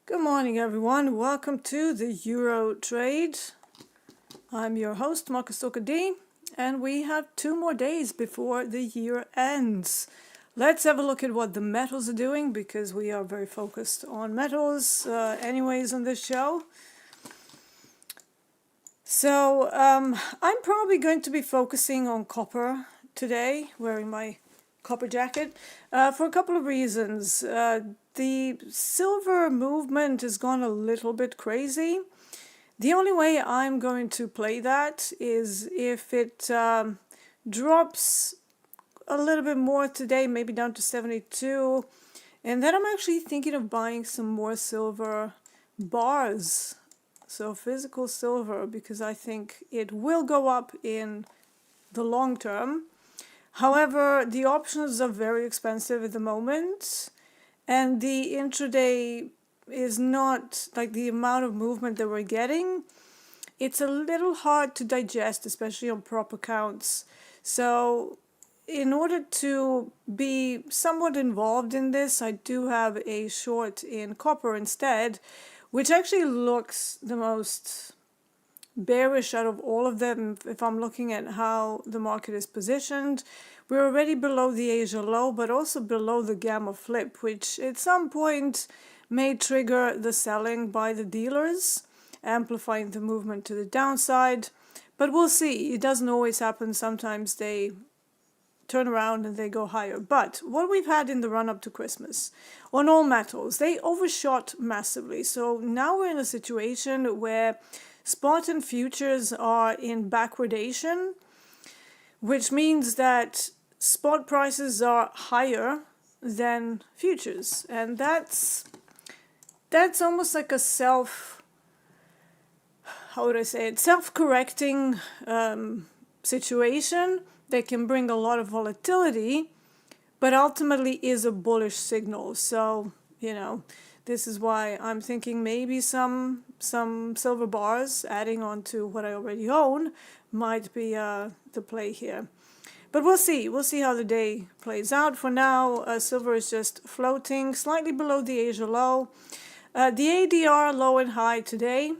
Good morning, everyone. Welcome to the Euro Trade. I'm your host, Marcus D, and we have 2 more days before the year ends. Let's have a look at what the metals are doing because we are very focused on metals anyways on this show. So I'm probably going to be focusing on copper today, wearing my copper jacket, for a couple of reasons. The silver movement has gone a little bit crazy. The only way I'm going to play that is if it drops a little bit more today, maybe down to 72. And then I'm actually thinking of buying some more silver bars. So physical silver, because I think it will go up in the long term. However, the options are very expensive at the moment. And the intraday is not like the amount of movement that we're getting. It's a little hard to digest, especially on prop accounts. So in order to be somewhat involved in this, I do have a short in copper instead, which actually looks the most bearish out of all of them if I'm looking at how the market is positioned. We're already below the Asia low, but also below the gamma flip, which at some point may trigger the selling by the dealers, amplifying the movement to the downside. But we'll see. It doesn't always happen. Sometimes they turn around and they go higher. But what we've had in the run-up to Christmas, on all metals, they overshot massively. So now we're in a situation where spot and futures are in backwardation, which means that spot prices are higher than futures. And that's almost like a self-correcting situation that can bring a lot of volatility, but ultimately is a bullish signal. So, this is why I'm thinking maybe some silver bars adding on to what I already own might be the play here. But we'll see. We'll see how the day plays out. For now, silver is just floating slightly below the Asia low. The ADR low and high today,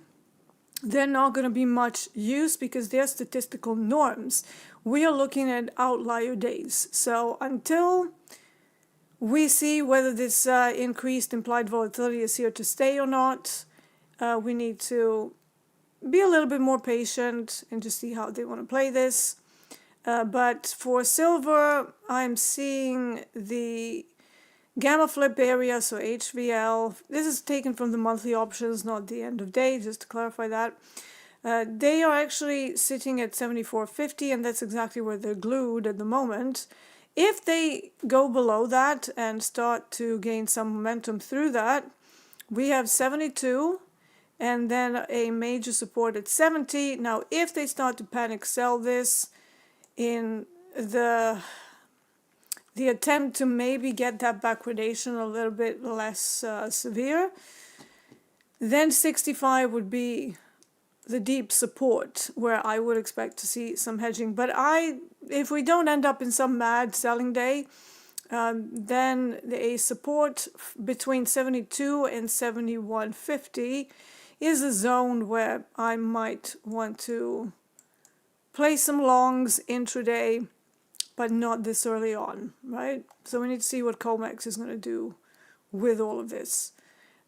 they're not going to be much use because they're statistical norms. We are looking at outlier days. So until we see whether this increased implied volatility is here to stay or not, we need to be a little bit more patient and just see how they want to play this. But for silver, I'm seeing the gamma flip area, so HVL. This is taken from the monthly options, not the end of day, just to clarify that. They are actually sitting at 74.50, and that's exactly where they're glued at the moment. If they go below that and start to gain some momentum through that, we have 72 and then a major support at 70. Now, if they start to panic sell this in the attempt to maybe get that backwardation a little bit less severe, then 65 would be the deep support where I would expect to see some hedging. But if we don't end up in some mad selling day, then a support between 72 and 71.50 is a zone where I might want to play some longs intraday, but not this early on, right? So we need to see what COMEX is going to do with all of this.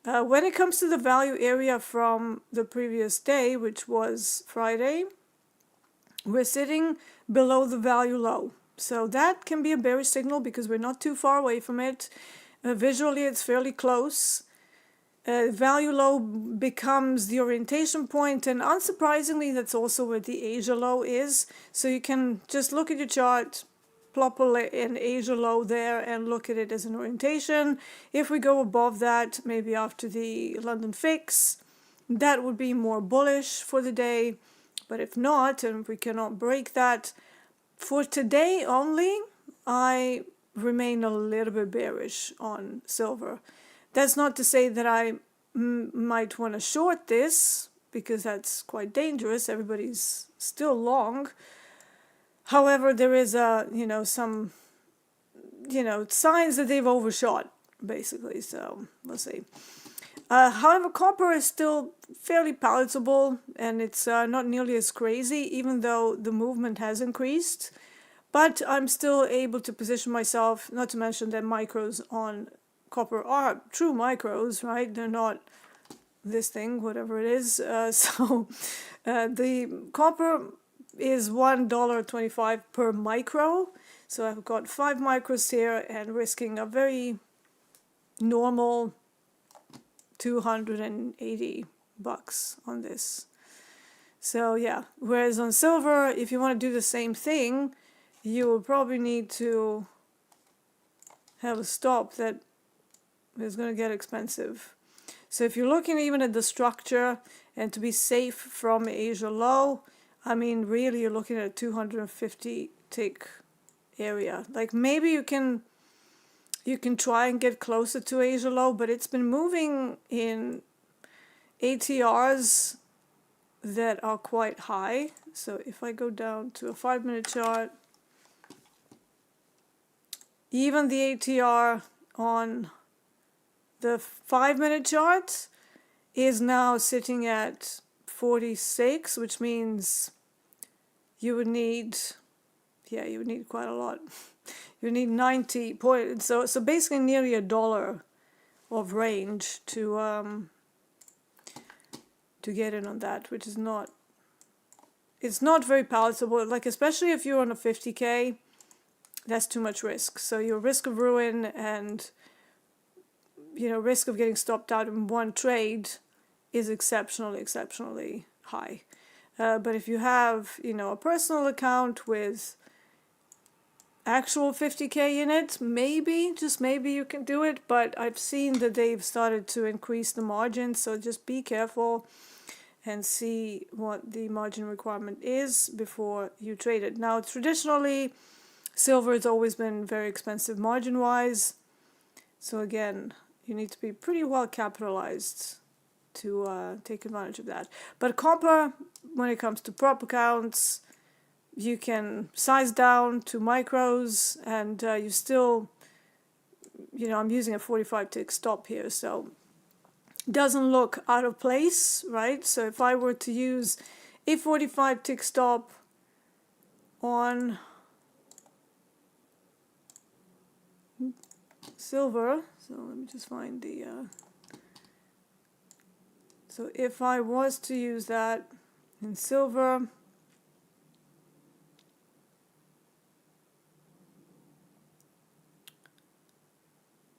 When it comes to the value area from the previous day, which was Friday, we're sitting below the value low. So that can be a bearish signal because we're not too far away from it. Visually, it's fairly close. Value low becomes the orientation point, and unsurprisingly, that's also where the Asia low is. So you can just look at your chart, plop an Asia low there and look at it as an orientation. If we go above that, maybe after the London fix, that would be more bullish for the day. But if not, and if we cannot break that, for today only, I remain a little bit bearish on silver. That's not to say that I might want to short this, because that's quite dangerous. Everybody's still long. However, there is some signs that they've overshot, basically. So we'll see. However, copper is still fairly palatable, and it's not nearly as crazy, even though the movement has increased. But I'm still able to position myself, not to mention that micros on copper are true micros, right? They're not this thing, whatever it is. So the copper is $1.25 per micro. So I've got 5 micros here and risking a very normal $280 on this. So yeah, whereas on silver, if you want to do the same thing, you will probably need to have a stop that is going to get expensive. So if you're looking even at the structure and to be safe from Asia low, I mean really you're looking at a 250 tick area. Like maybe you can try and get closer to Asia low, but it's been moving in ATRs that are quite high. So if I go down to a 5-minute chart, even the ATR on the 5-minute chart is now sitting at 46, which means you would need quite a lot. You need 90 points. So basically nearly $1 of range to get in on that, which is not, it's not very palatable. Like especially if you're on a 50K, that's too much risk. So your risk of ruin and risk of getting stopped out in one trade is exceptionally high. But if you have a personal account with actual 50K in it, maybe, just maybe you can do it, but I've seen that they've started to increase the margin, so just be careful and see what the margin requirement is before you trade it. Now, traditionally, silver has always been very expensive margin-wise, so again, you need to be pretty well capitalized to take advantage of that. But copper, when it comes to prop accounts, you can size down to micros, and you still, I'm using a 45 tick stop here, so doesn't look out of place, right? So if I were to use a 45 tick stop on silver, so let me just find the so if I was to use that in silver,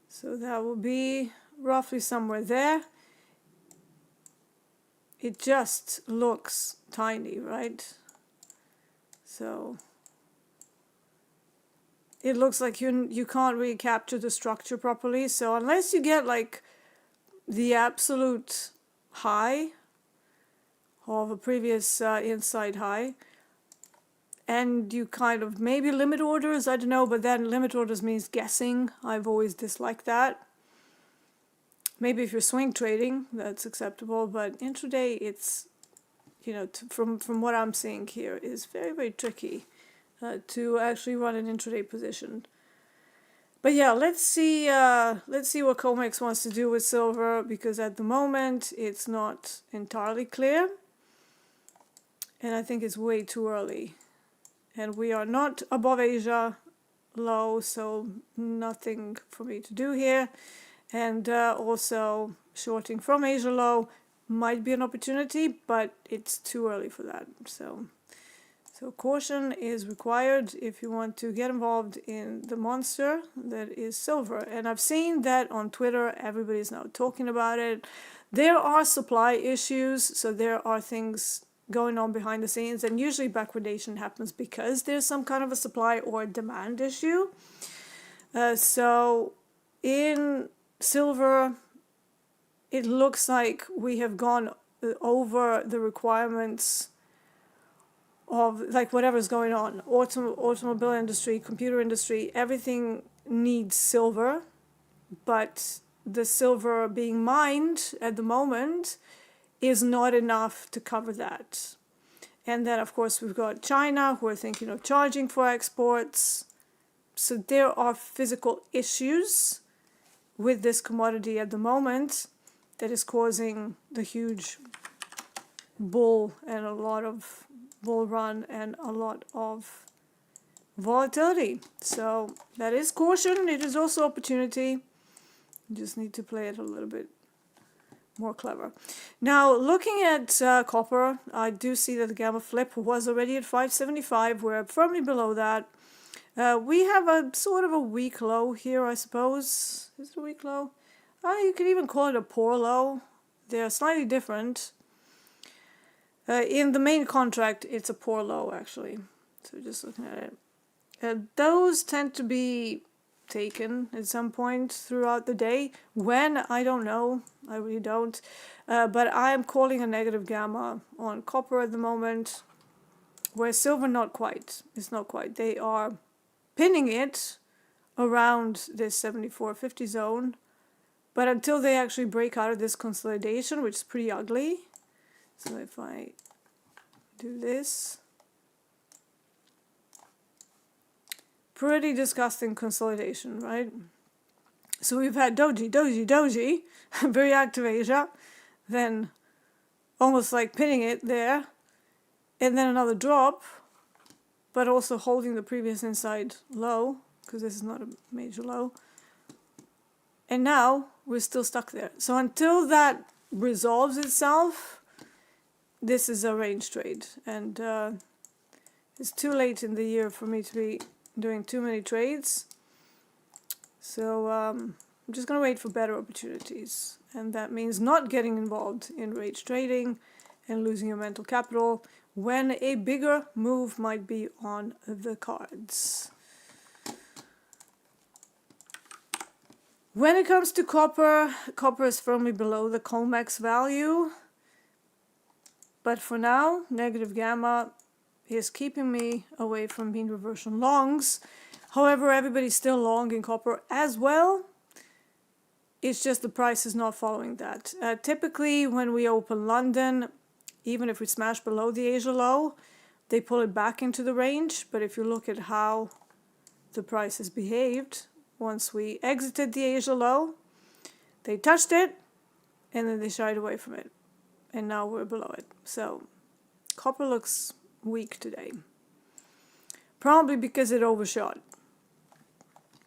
so that will be roughly somewhere there. It just looks tiny, right? So it looks like you can't really capture the structure properly. So unless you get like the absolute high of a previous inside high, and you kind of maybe limit orders, I don't know, but then limit orders means guessing. I've always disliked that. Maybe if you're swing trading, that's acceptable, but intraday, it's, from what I'm seeing here, is very tricky to actually run an intraday position. But yeah, let's see what COMEX wants to do with silver, because at the moment it's not entirely clear, and I think it's way too early. And we are not above Asia low, so nothing for me to do here. And also shorting from Asia low might be an opportunity, but it's too early for that. So caution is required if you want to get involved in the monster that is silver. And I've seen that on Twitter, everybody's now talking about it. There are supply issues, so there are things going on behind the scenes, and usually backwardation happens because there's some kind of a supply or demand issue. So in silver, it looks like we have gone over the requirements of like whatever's going on. Automobile industry, computer industry, everything needs silver, but the silver being mined at the moment is not enough to cover that. And then of course we've got China, who are thinking of charging for exports. So there are physical issues with this commodity at the moment, that is causing the huge bull and a lot of bull run and a lot of volatility. So that is caution. It is also opportunity. You just need to play it a little bit more clever. Now, looking at copper, I do see that the gamma flip was already at 575. We're firmly below that. We have a sort of a weak low here, I suppose. Is it a weak low? You could even call it a poor low. They're slightly different. In the main contract, it's a poor low, actually. So just looking at it. Those tend to be taken at some point throughout the day. When, I don't know. I really don't. But I'm calling a negative gamma on copper at the moment. Where silver, not quite. It's not quite. They are pinning it around this 74.50 zone. But until they actually break out of this consolidation, which is pretty ugly. So if I do this, pretty disgusting consolidation, right? So we've had doji, doji, doji, very active Asia, then almost like pinning it there, and then another drop, but also holding the previous inside low, because this is not a major low. And now we're still stuck there. So until that resolves itself, this is a range trade, and it's too late in the year for me to be doing too many trades. So I'm just going to wait for better opportunities, and that means not getting involved in range trading and losing your mental capital when a bigger move might be on the cards. When it comes to copper, copper is firmly below the COMEX value. But for now, negative gamma is keeping me away from mean reversion longs. However, everybody's still long in copper as well. It's just the price is not following that. Typically, when we open London, even if we smash below the Asia low, they pull it back into the range. But if you look at how the price has behaved, once we exited the Asia low, they touched it, and then they shied away from it. And now we're below it. So copper looks weak today. Probably because it overshot.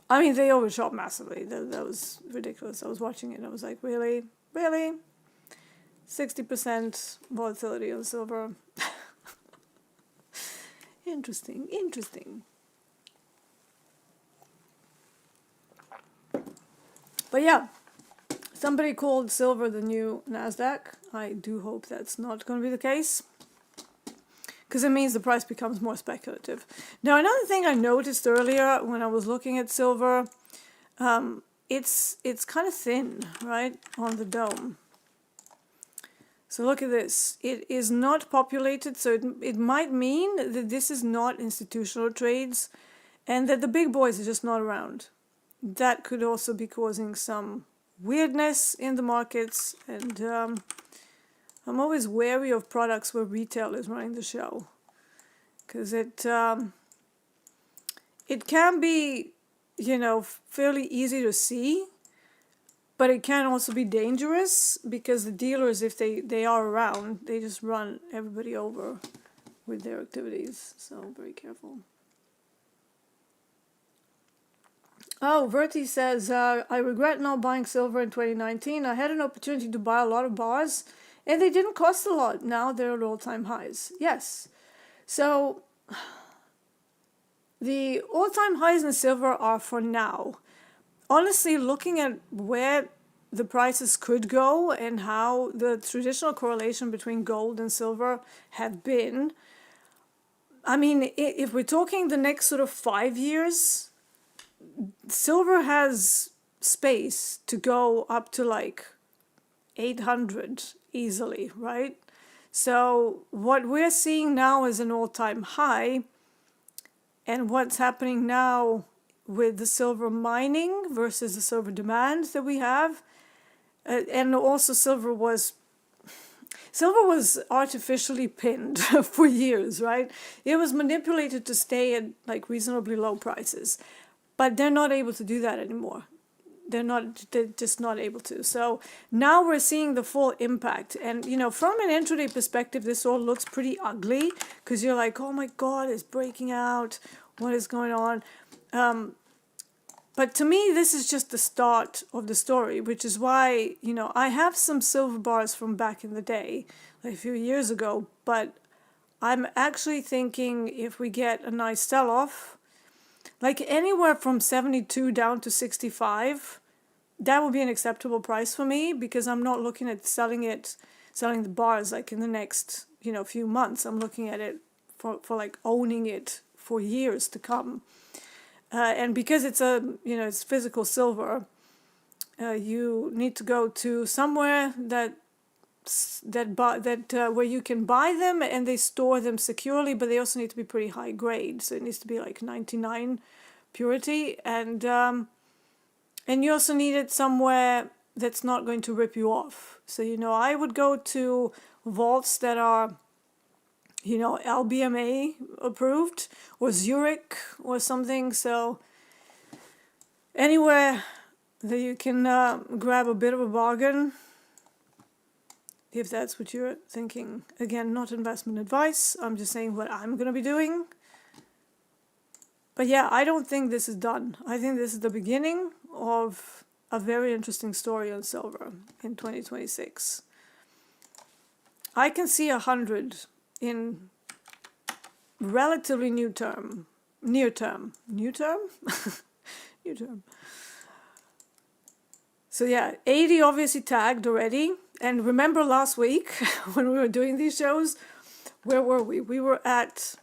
I mean, they overshot massively. That was ridiculous. I was watching it and I was like, really? Really? 60% volatility on silver. Interesting, interesting. But yeah. Somebody called silver the new NASDAQ. I do hope that's not going to be the case, because it means the price becomes more speculative. Now, another thing I noticed earlier when I was looking at silver, it's kind of thin, right, on the dome. So look at this. It is not populated, so it might mean that this is not institutional trades and that the big boys are just not around. That could also be causing some weirdness in the markets, and I'm always wary of products where retail is running the show, because it can be, you know, fairly easy to see, but it can also be dangerous because the dealers, if they are around, they just run everybody over with their activities. So very careful. Oh, Verti says, I regret not buying silver in 2019. I had an opportunity to buy a lot of bars, and they didn't cost a lot. Now they're at all-time highs. Yes. So the all-time highs in silver are for now. Honestly, looking at where the prices could go and how the traditional correlation between gold and silver have been, I mean, if we're talking the next sort of 5 years, silver has space to go up to like 800 easily, right? So what we're seeing now is an all-time high, and what's happening now with the silver mining versus the silver demand that we have, and also silver was artificially pinned for years, right? It was manipulated to stay at like reasonably low prices. But they're not able to do that anymore. they're just not able to. So now we're seeing the full impact. And, you know, from an intraday perspective, this all looks pretty ugly because you're like, oh my God, it's breaking out. What is going on? But to me, this is just the start of the story, which is why, you know, I have some silver bars from back in the day, like a few years ago, but I'm actually thinking if we get a nice sell-off, like anywhere from 72 down to 65, that would be an acceptable price for me, because I'm not looking at selling the bars like in the next, you know, few months. I'm looking at it for like owning it for years to come. And because it's it's physical silver, you need to go to somewhere that where you can buy them and they store them securely, but they also need to be pretty high grade. So it needs to be like 99 purity, and you also need it somewhere that's not going to rip you off. So, you know, I would go to vaults that are, you know, LBMA approved, or Zurich or something. So anywhere that you can grab a bit of a bargain, if that's what you're thinking. Again, not investment advice. I'm just saying what I'm going to be doing. But yeah, I don't think this is done. I think this is the beginning of a very interesting story on silver in 2026. I can see 100 in relatively near term. So yeah, 80 obviously tagged already. And remember last week when we were doing these shows, where were we? We were at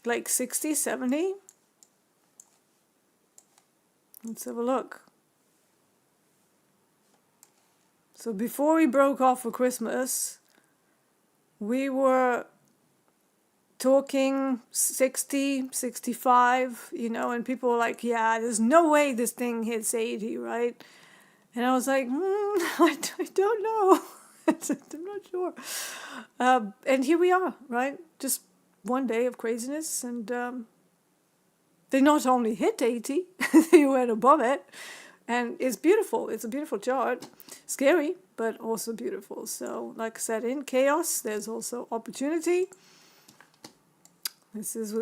like 60, 70. Let's have a look. So before we broke off for Christmas, we were talking 60, 65, you know, and people were like, yeah, there's no way this thing hits 80, right? And I was like, I don't know. I'm not sure. And here we are, right? Just one day of craziness, and they not only hit 80, they went above it. And it's beautiful. It's a beautiful chart. Scary, but also beautiful. So, like I said, in chaos, there's also opportunity. This is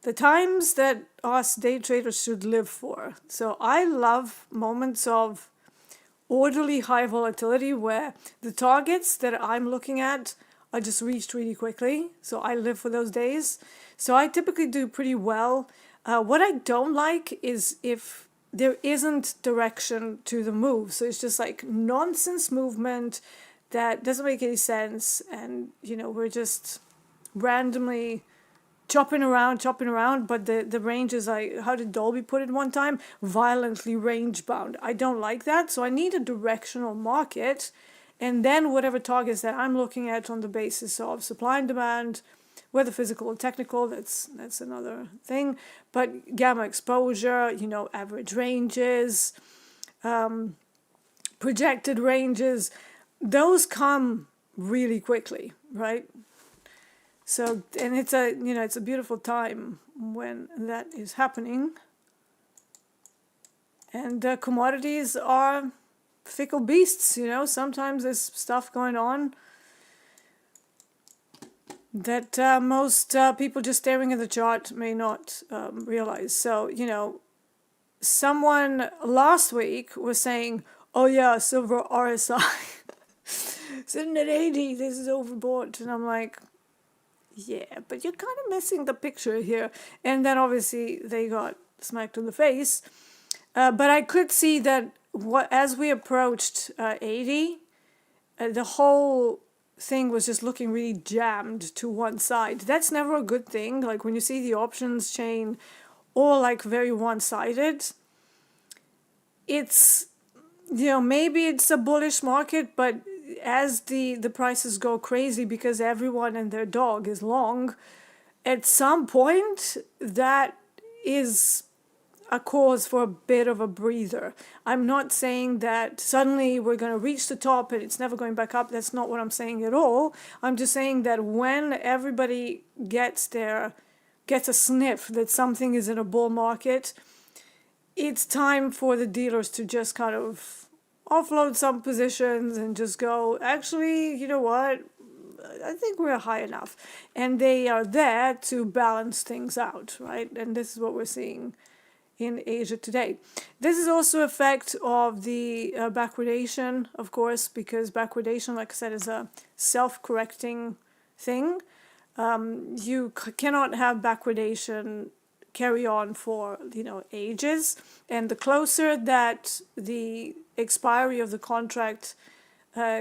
the times that us day traders should live for. So I love moments of orderly high volatility where the targets that I'm looking at are just reached really quickly. So I live for those days. So I typically do pretty well. What I don't like is if there isn't direction to the move. So it's just like nonsense movement that doesn't make any sense. And, you know, we're just randomly chopping around, but the range is like, how did Dolby put it one time? Violently range bound. I don't like that. So I need a directional market, and then whatever targets that I'm looking at on the basis of supply and demand, whether physical or technical, that's another thing. But gamma exposure, you know, average ranges, projected ranges, those come really quickly, right? So, and it's a beautiful time when that is happening. And commodities are fickle beasts, you know. Sometimes there's stuff going on that most people just staring at the chart may not realize. So, you know, someone last week was saying, oh yeah, silver RSI sitting at 80, this is overbought. And I'm like, yeah, but you're kind of missing the picture here. And then obviously they got smacked in the face. But I could see that as we approached 80, the whole thing was just looking really jammed to one side. That's never a good thing. Like when you see the options chain all like very one-sided, it's, you know, maybe it's a bullish market, but as the prices go crazy because everyone and their dog is long, at some point that is a cause for a bit of a breather. I'm not saying that suddenly we're going to reach the top and it's never going back up. That's not what I'm saying at all. I'm just saying that when everybody gets their gets a sniff that something is in a bull market, it's time for the dealers to just kind of offload some positions and just go, actually, you know what, I think we're high enough. And they are there to balance things out, right? And this is what we're seeing in Asia today. This is also effect of the backwardation, of course, because backwardation, like I said, is a self-correcting thing. You cannot have backwardation carry on for, you know, ages, and the closer that the expiry of the contract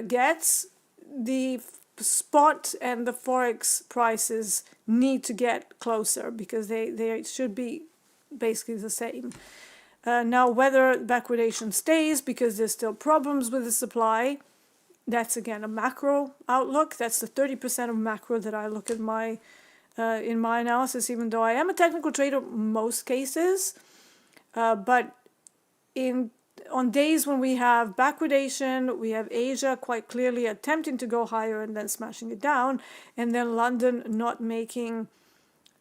gets, the spot and the forex prices need to get closer, because they should be basically the same. Now, whether backwardation stays because there's still problems with the supply, that's again a macro outlook. That's the 30% of macro that I look at my in my analysis, even though I am a technical trader most cases. But on days when we have backwardation, we have Asia quite clearly attempting to go higher and then smashing it down, and then London not making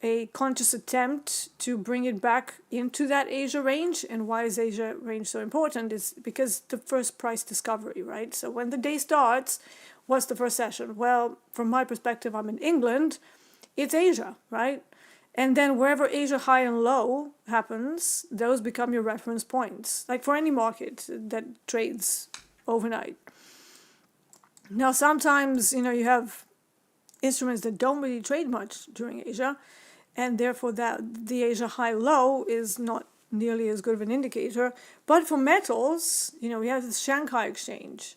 a conscious attempt to bring it back into that Asia range. And why is Asia range so important? Is because the first price discovery, right? So when the day starts, what's the first session? Well, from my perspective, I'm in England, it's Asia, right? And then wherever Asia high and low happens, those become your reference points, like for any market that trades overnight. Now, sometimes, you know, you have instruments that don't really trade much during Asia, and therefore that the Asia high-low is not nearly as good of an indicator. But for metals, you know, we have the Shanghai exchange,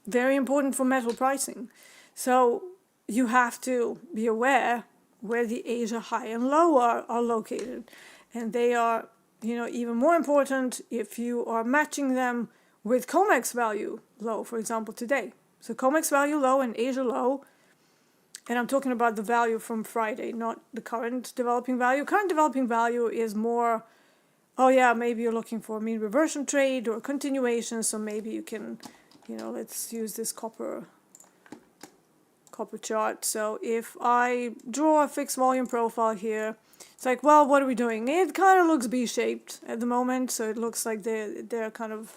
very important for metal pricing. So you have to be aware where the Asia high and low are located. And they are, you know, even more important if you are matching them with COMEX value low, for example, today. So COMEX value low and Asia low, and I'm talking about the value from Friday, not the current developing value. Current developing value is more, oh yeah, maybe you're looking for a mean reversion trade or continuation, so maybe you can, you know, let's use this copper chart. So if I draw a fixed volume profile here, it's like, well, what are we doing? It kind of looks B-shaped at the moment, so it looks like they're kind of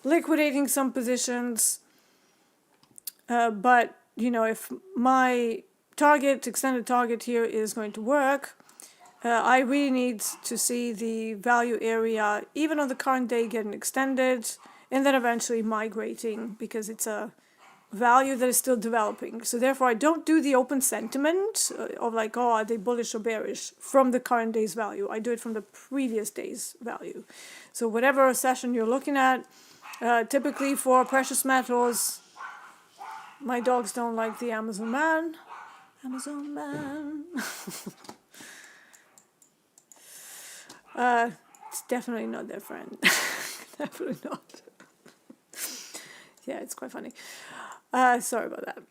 liquidating some positions. But, you know, if my extended target here is going to work, I really need to see the value area, even on the current day, getting extended, and then eventually migrating, because it's a value that is still developing. So therefore, I don't do the open sentiment of like, oh, are they bullish or bearish from the current day's value. I do it from the previous day's value. So whatever session you're looking at, typically for precious metals, my dogs don't like the Amazon man. Amazon man. It's definitely not their friend. Definitely not. Yeah, it's quite funny. Sorry about that.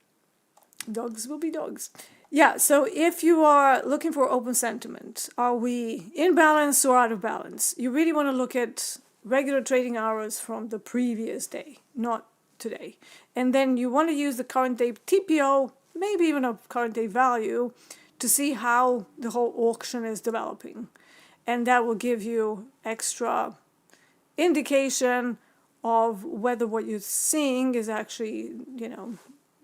Dogs will be dogs. Yeah, so if you are looking for open sentiment, are we in balance or out of balance? You really want to look at regular trading hours from the previous day, not today. And then you want to use the current day TPO, maybe even a current day value, to see how the whole auction is developing. And that will give you extra indication of whether what you're seeing is actually, you know,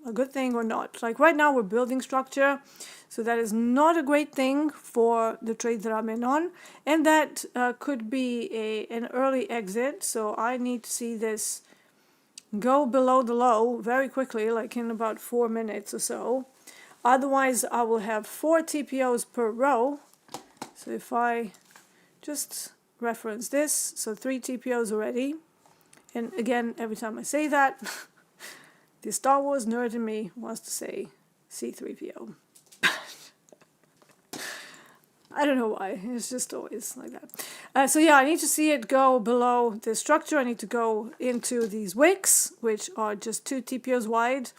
a good thing or not. Like right now we're building structure, so that is not a great thing for the trade that I'm in on, and that could be an early exit. So I need to see this go below the low very quickly, like in about 4 minutes or so. Otherwise I will have 4 TPOs per row. So if I just reference this, so 3 TPOs already. And again, every time I say that, the Star Wars nerd in me wants to say C-3PO. I don't know why, it's just always like that. So yeah, I need to see it go below the structure. I need to go into these wicks, which are just 2 TPOs wide.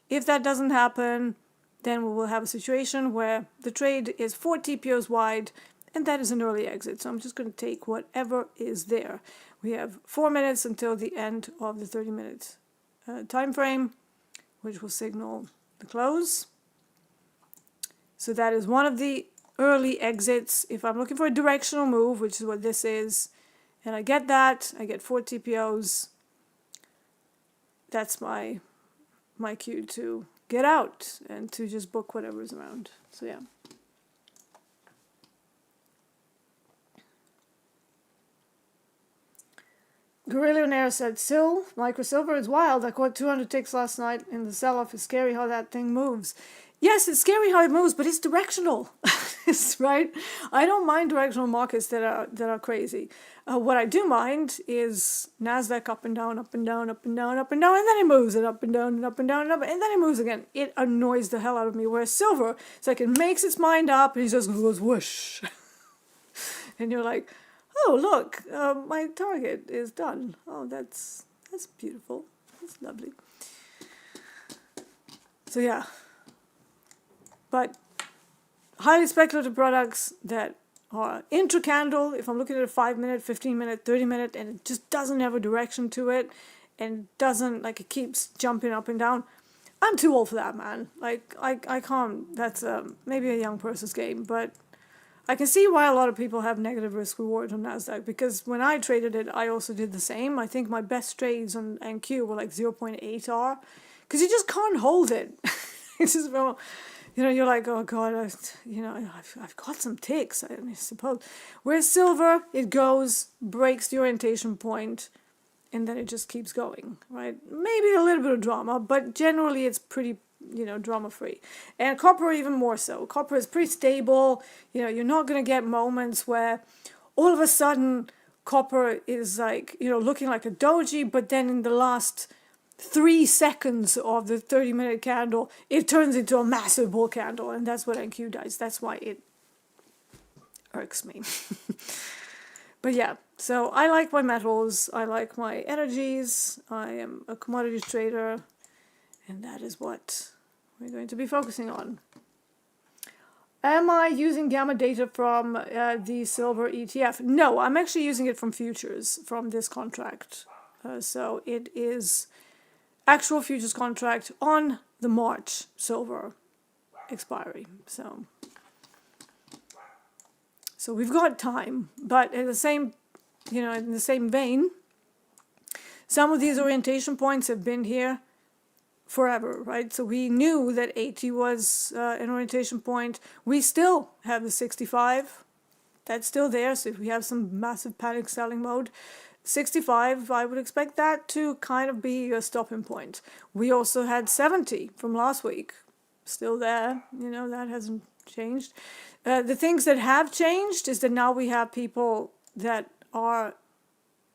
If that doesn't happen, then we will have a situation where the trade is 4 TPOs wide, and that is an early exit. So I'm just going to take whatever is there. We have 4 minutes until the end of the 30-minute time frame, which will signal the close. So that is one of the early exits. If I'm looking for a directional move, which is what this is, and I get that, I get 4 TPOs, that's my cue to get out and to just book whatever's around. So yeah. Gorillionaire said, micro silver is wild. I caught 200 ticks last night in the sell-off. It's scary how that thing moves. Yes, it's scary how it moves, but it's directional. It's right. I don't mind directional markets that are crazy. What I do mind is Nasdaq up and down, up and down, up and down, up and down, and then it moves, and up and down, and up and down, and up, and then it moves again. It annoys the hell out of me. Whereas silver, it's like it makes its mind up, and it just goes whoosh, and you're like, oh look, my target is done. Oh, that's beautiful. That's lovely. So yeah. But highly speculative products that are intra-candle, if I'm looking at a 5-minute, 15-minute, 30-minute, and it just doesn't have a direction to it, and doesn't, like, it keeps jumping up and down, I'm too old for that, man. Like, I can't, that's maybe a young person's game, but I can see why a lot of people have negative risk reward on Nasdaq, because when I traded it, I also did the same. I think my best trades on NQ were like 0.8 R, because you just can't hold it. It's just, well, you know, you're like, oh God, I've got some ticks, I suppose. Whereas silver, it goes, breaks the orientation point, and then it just keeps going, right? Maybe a little bit of drama, but generally it's pretty, drama-free. And copper even more so. Copper is pretty stable. You're not going to get moments where all of a sudden copper is like, looking like a doji, but then in the last 3 seconds of the 30-minute candle, it turns into a massive bull candle, and that's what NQ does. That's why it irks me. But yeah, so I like my metals, I like my energies, I am a commodities trader, and that is what we're going to be focusing on. Am I using gamma data from the silver ETF? No, I'm actually using it from futures, from this contract. So it is actual futures contract on the March silver expiry. So we've got time, but in the same vein, some of these orientation points have been here forever, right? So we knew that 80 was an orientation point. We still have the 65. That's still there. So if we have some massive panic selling mode, 65, I would expect that to kind of be a stopping point. We also had 70 from last week. Still there. That hasn't changed. The things that have changed is that now we have people that are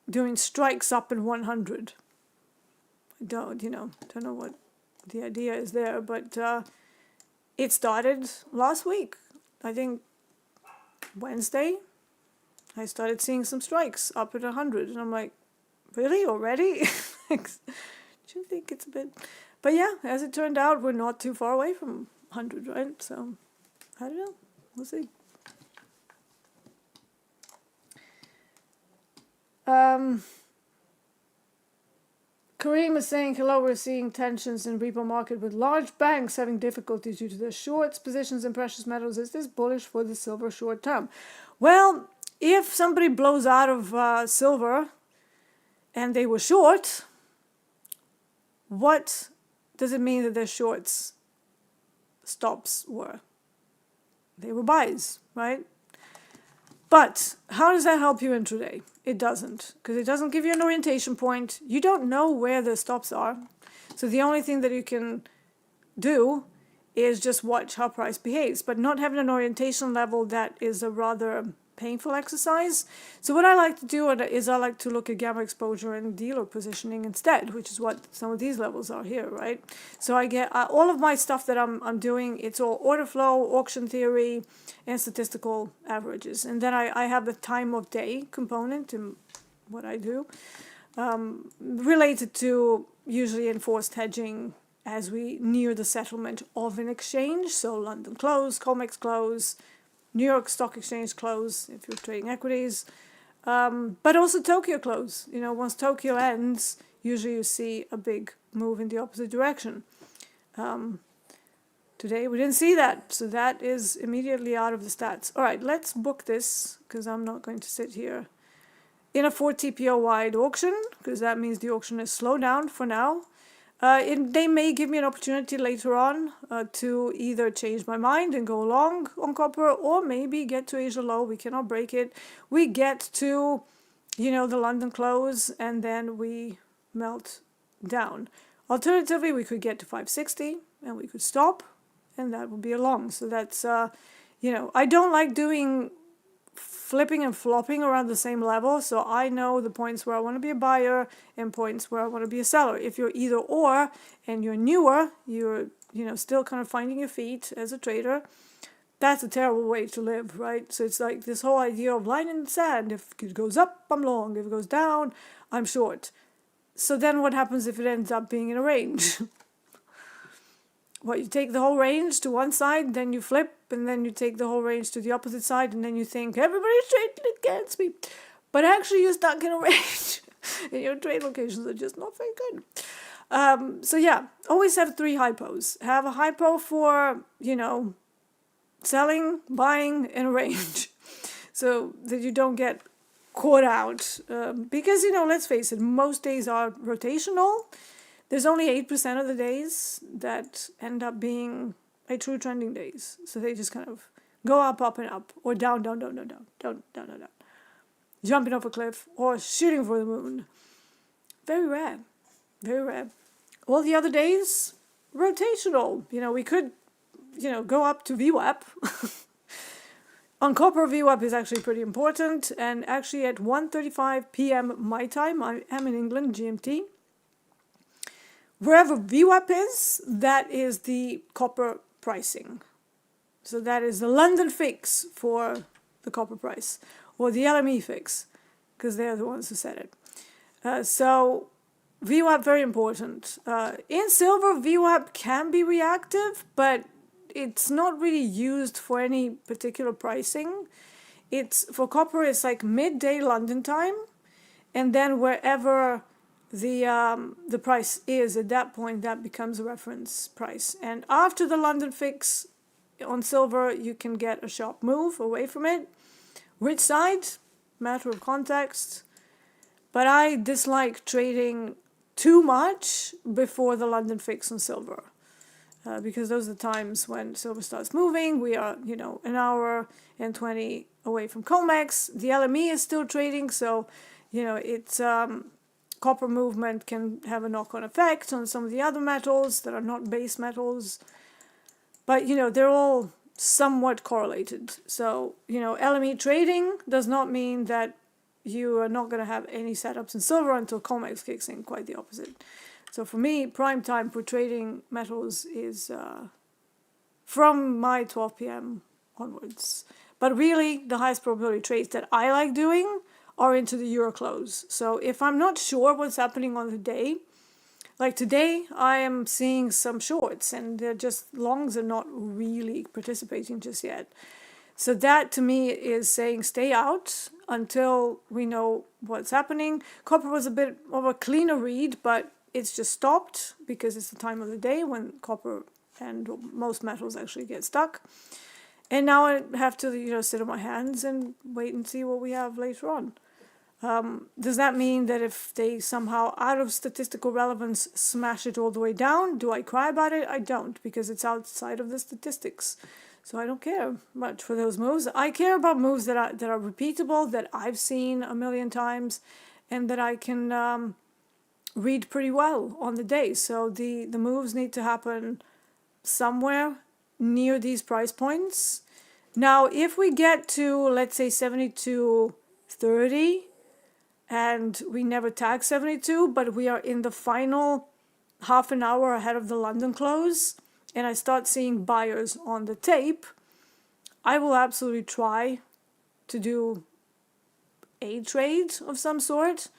doing strikes up in 100. Don't know what the idea is there, but it started last week. I think Wednesday, I started seeing some strikes up at 100, and I'm like, really, already? Do you think it's a bit? But yeah, as it turned out, we're not too far away from 100, right? So I don't know. We'll see. Kareem is saying, hello, we're seeing tensions in repo market with large banks having difficulties due to their shorts positions in precious metals. Is this bullish for the silver short term? Well, if somebody blows out of silver and they were short, what does it mean that their shorts stops were? They were buys, right? But how does that help you intraday? It doesn't, because it doesn't give you an orientation point. You don't know where the stops are. So the only thing that you can do is just watch how price behaves. But not having an orientation level, that is a rather painful exercise. So what I like to do is I like to look at gamma exposure and dealer positioning instead, which is what some of these levels are here, right? So I get all of my stuff that I'm doing, it's all order flow, auction theory, and statistical averages. And then I have the time of day component in what I do, related to usually enforced hedging as we near the settlement of an exchange. So London close, COMEX close, New York Stock Exchange close if you're trading equities, but also Tokyo close. Once Tokyo ends, usually you see a big move in the opposite direction. Today we didn't see that, so that is immediately out of the stats. All right, let's book this, because I'm not going to sit here in a 4 TPO wide auction, because that means the auction is slowed down for now. They may give me an opportunity later on to either change my mind and go long on copper, or maybe get to Asia low. We cannot break it. We get to, the London close, and then we melt down. Alternatively, we could get to 560 and we could stop, and that would be a long. So that's, I don't like doing flipping and flopping around the same level. So I know the points where I want to be a buyer and points where I want to be a seller. If you're either or and you're newer, you're, still kind of finding your feet as a trader, that's a terrible way to live, right? So it's like this whole idea of line in the sand. If it goes up, I'm long. If it goes down, I'm short. So then what happens if it ends up being in a range? Well, you take the whole range to one side, then you flip, and then you take the whole range to the opposite side, and then you think, everybody's trading against me. But actually, you're stuck in a range, and your trade locations are just not very good. So yeah, always have 3 hypos. Have a hypo for, selling, buying, and a range. So that you don't get caught out. Because, let's face it, most days are rotational. There's only 8% of the days that end up being a true trending days. So they just kind of go up, up, and up, or down, down, down, down, down, down, down, down, down. Jumping off a cliff, or shooting for the moon. Very rare. Very rare. All the other days, rotational. We could, go up to VWAP. On copper, VWAP is actually pretty important. And actually at 1:35 p.m. my time, I am in England, GMT. Wherever VWAP is, that is the copper pricing. So that is the London fix for the copper price, or the LME fix, because they're the ones who set it. So VWAP, very important. In silver, VWAP can be reactive, but it's not really used for any particular pricing. For copper, it's like midday London time, and then wherever the price is at that point, that becomes a reference price. And after the London fix on silver, you can get a sharp move away from it. Which side? Matter of context. But I dislike trading too much before the London fix on silver. Because those are the times when silver starts moving. We are, an hour and 20 away from COMEX. The LME is still trading, so, it's copper movement can have a knock-on effect on some of the other metals that are not base metals. But, they're all somewhat correlated. So, LME trading does not mean that you are not going to have any setups in silver until COMEX kicks in, quite the opposite. So for me, prime time for trading metals is from my 12 p.m. onwards. But really, the highest probability trades that I like doing are into the euro close. So if I'm not sure what's happening on the day, like today, I am seeing some shorts, and they're just longs are not really participating just yet. So that to me is saying stay out until we know what's happening. Copper was a bit of a cleaner read, but it's just stopped because it's the time of the day when copper and most metals actually get stuck. And now I have to, sit on my hands and wait and see what we have later on. Does that mean that if they somehow, out of statistical relevance, smash it all the way down, do I cry about it? I don't, because it's outside of the statistics. So I don't care much for those moves. I care about moves that are repeatable, that I've seen a million times, and that I can read pretty well on the day. So the moves need to happen somewhere near these price points. Now, if we get to, let's say, 72.30, and we never tag 72, but we are in the final half an hour ahead of the London close, and I start seeing buyers on the tape, I will absolutely try to do a trade of some sort,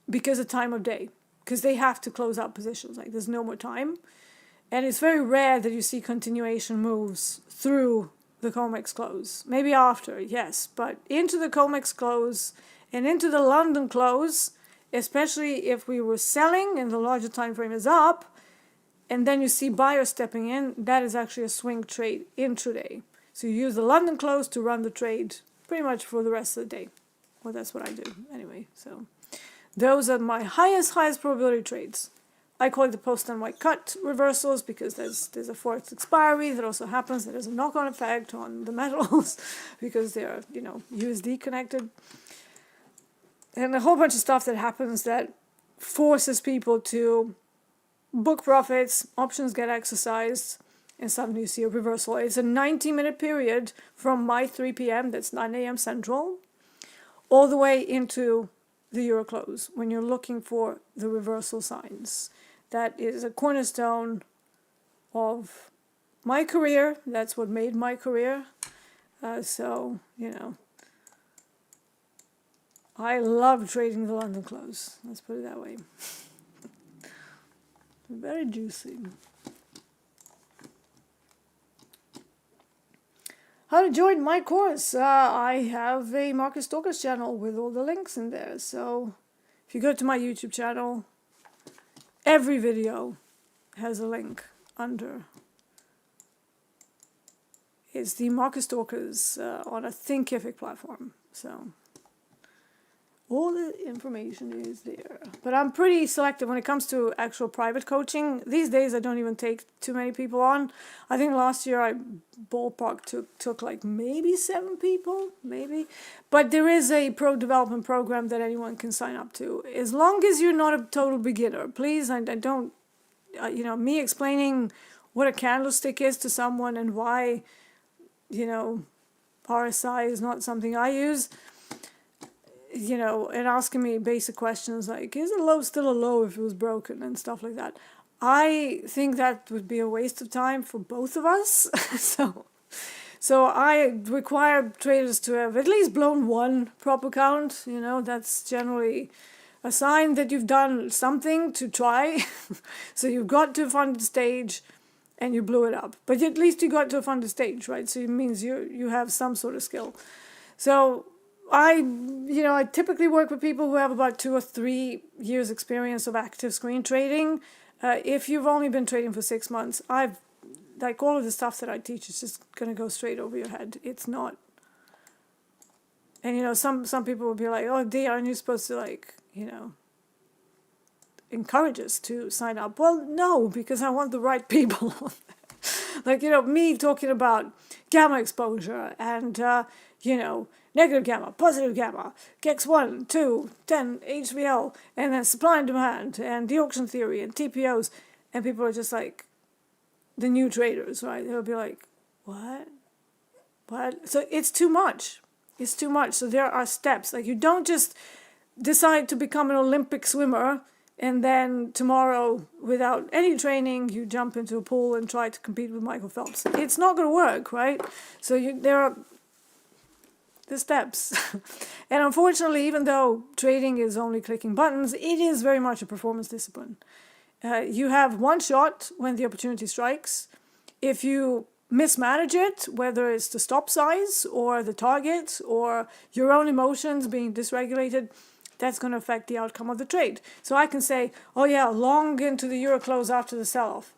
because of time of day, because they have to close out positions. Like, there's no more time. And it's very rare that you see continuation moves through the COMEX close. Maybe after, yes, but into the COMEX close and into the London close, especially if we were selling and the larger time frame is up, and then you see buyers stepping in, that is actually a swing trade intraday. So you use the London close to run the trade pretty much for the rest of the day. Well, that's what I do anyway. So those are my highest probability trades. I call it the post and white cut reversals because there's a forex expiry that also happens. There is a knock-on effect on the metals because they are, USD connected. And a whole bunch of stuff that happens that forces people to book profits, options get exercised, and suddenly you see a reversal. It's a 90-minute period from my 3 p.m., that's 9 a.m. Central, all the way into the euro close when you're looking for the reversal signs. That is a cornerstone of my career. That's what made my career. I love trading the London close. Let's put it that way. Very juicy. How to join my course? I have a Market Stalkers channel with all the links in there. So if you go to my YouTube channel, every video has a link under. It's the Market Stalkers on a Thinkific platform. So all the information is there. But I'm pretty selective when it comes to actual private coaching. These days I don't even take too many people on. I think last year I ballpark took like maybe 7 people, maybe. But there is a pro development program that anyone can sign up to. As long as you're not a total beginner. Please, I don't, me explaining what a candlestick is to someone and why, RSI is not something I use. And asking me basic questions like, is a low still a low if it was broken and stuff like that. I think that would be a waste of time for both of us. So I require traders to have at least blown one prop account. That's generally a sign that you've done something to try. So you got to a funded stage and you blew it up. But at least you got to a funded stage, right? So it means you have some sort of skill. So I typically work with people who have about 2 or 3 years experience of active screen trading. If you've only been trading for 6 months, all of the stuff that I teach is just going to go straight over your head. It's not. And, some people will be like, oh, Dee, aren't you supposed to, encourage us to sign up? Well, no, because I want the right people. Me talking about gamma exposure and, negative gamma, positive gamma, GEX 1, 2, 10, HVL, and then supply and demand, and the auction theory, and TPOs, and people are just like, the new traders, right? They'll be like, what? So it's too much. It's too much. So there are steps. You don't just decide to become an Olympic swimmer, and then tomorrow, without any training, you jump into a pool and try to compete with Michael Phelps. It's not going to work, right? So there are the steps. And unfortunately, even though trading is only clicking buttons, it is very much a performance discipline. You have one shot when the opportunity strikes. If you mismanage it, whether it's the stop size or the target or your own emotions being dysregulated, that's going to affect the outcome of the trade. So I can say, oh yeah, long into the euro close after the sell-off.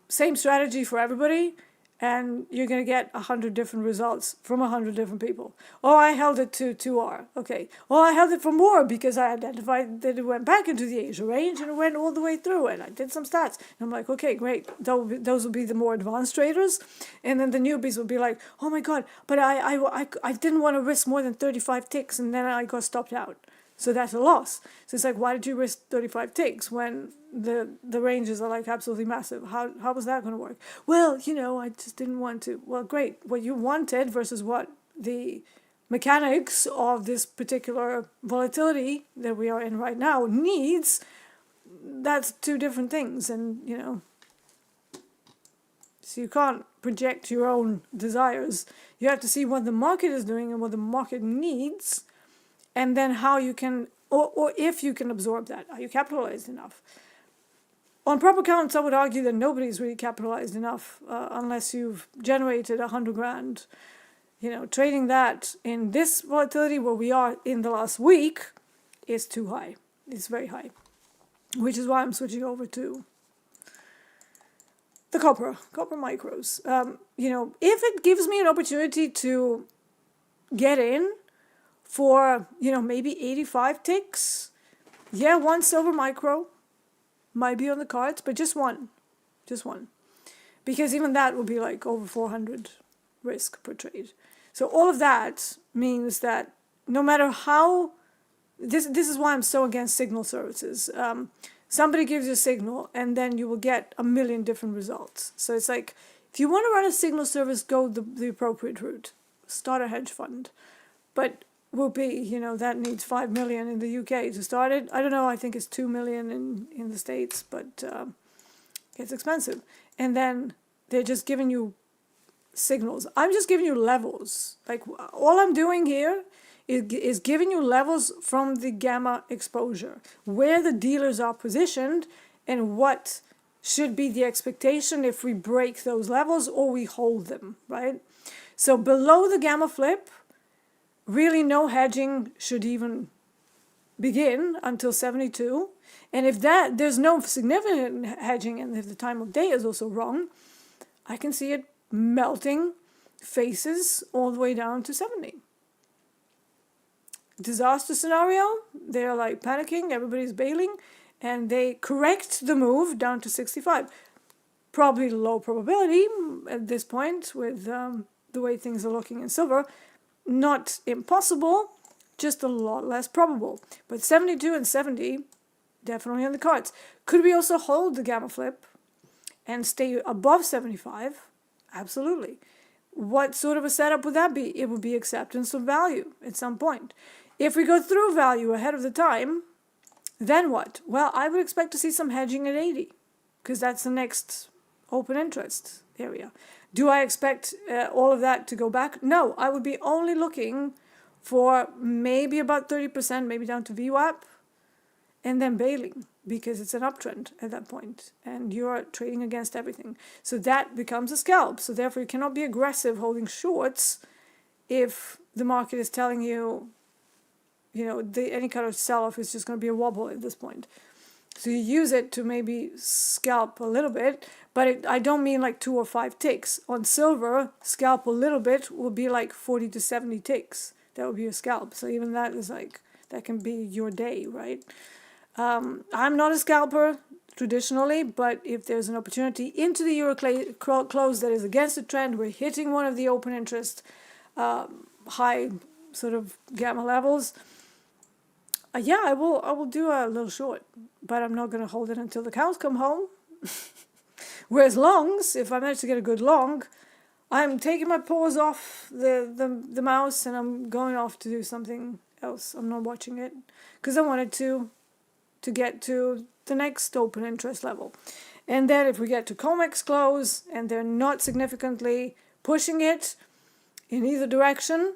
Same strategy for everybody, and you're going to get 100 different results from 100 different people. Oh, I held it to 2R. Okay. Oh, I held it for more because I identified that it went back into the Asia range and it went all the way through, and I did some stats. And I'm like, okay, great. Those will be the more advanced traders. And then the newbies will be like, oh my God, but I didn't want to risk more than 35 ticks, and then I got stopped out. So that's a loss. So it's like, why did you risk 35 ticks when the ranges are absolutely massive? How was that going to work? Well, I just didn't want to. Well, great. What you wanted versus what the mechanics of this particular volatility that we are in right now needs, that's 2 different things. And, so you can't project your own desires. You have to see what the market is doing and what the market needs, and then how you can, or if you can absorb that. Are you capitalized enough? On prop accounts, I would argue that nobody's really capitalized enough unless you've generated 100 grand. Trading that in this volatility where we are in the last week is too high. It's very high, which is why I'm switching over to the copper micros. If it gives me an opportunity to get in for, maybe 85 ticks, yeah, one silver micro might be on the cards, but just one. Because even that would be like over 400 risk per trade. So all of that means that no matter how, this is why I'm so against signal services. Somebody gives you a signal and then you will get a million different results. So it's like, if you want to run a signal service, go the appropriate route. Start a hedge fund. But will be, that needs 5 million in the UK to start it. I don't know, I think it's 2 million in the States, but it's expensive. And then they're just giving you signals. I'm just giving you levels. Like, all I'm doing here is giving you levels from the gamma exposure, where the dealers are positioned and what should be the expectation if we break those levels or we hold them, right? So below the gamma flip, really no hedging should even begin until 72. And if there's no significant hedging, and if the time of day is also wrong, I can see it melting faces all the way down to 70. Disaster scenario, they're like panicking, everybody's bailing, and they correct the move down to 65. Probably low probability at this point with the way things are looking in silver. Not impossible, just a lot less probable. But 72 and 70, definitely on the cards. Could we also hold the gamma flip and stay above 75? Absolutely. What sort of a setup would that be? It would be acceptance of value at some point. If we go through value ahead of the time, then what? Well, I would expect to see some hedging at 80, because that's the next open interest area. Do I expect all of that to go back? No, I would be only looking for maybe about 30%, maybe down to VWAP, and then bailing, because it's an uptrend at that point, and you're trading against everything. So that becomes a scalp. So therefore, you cannot be aggressive holding shorts if the market is telling you, any kind of sell-off is just going to be a wobble at this point. So you use it to maybe scalp a little bit, but I don't mean like 2 or 5 ticks. On silver, scalp a little bit will be like 40 to 70 ticks. That would be a scalp. So even that is like, that can be your day, right? I'm not a scalper traditionally, but if there's an opportunity into the euro close that is against the trend, we're hitting one of the open interest high sort of gamma levels. Yeah, I will do a little short, but I'm not going to hold it until the cows come home. Whereas longs, if I manage to get a good long, I'm taking my paws off the mouse and I'm going off to do something else. I'm not watching it because I wanted to get to the next open interest level. And then if we get to COMEX close and they're not significantly pushing it in either direction,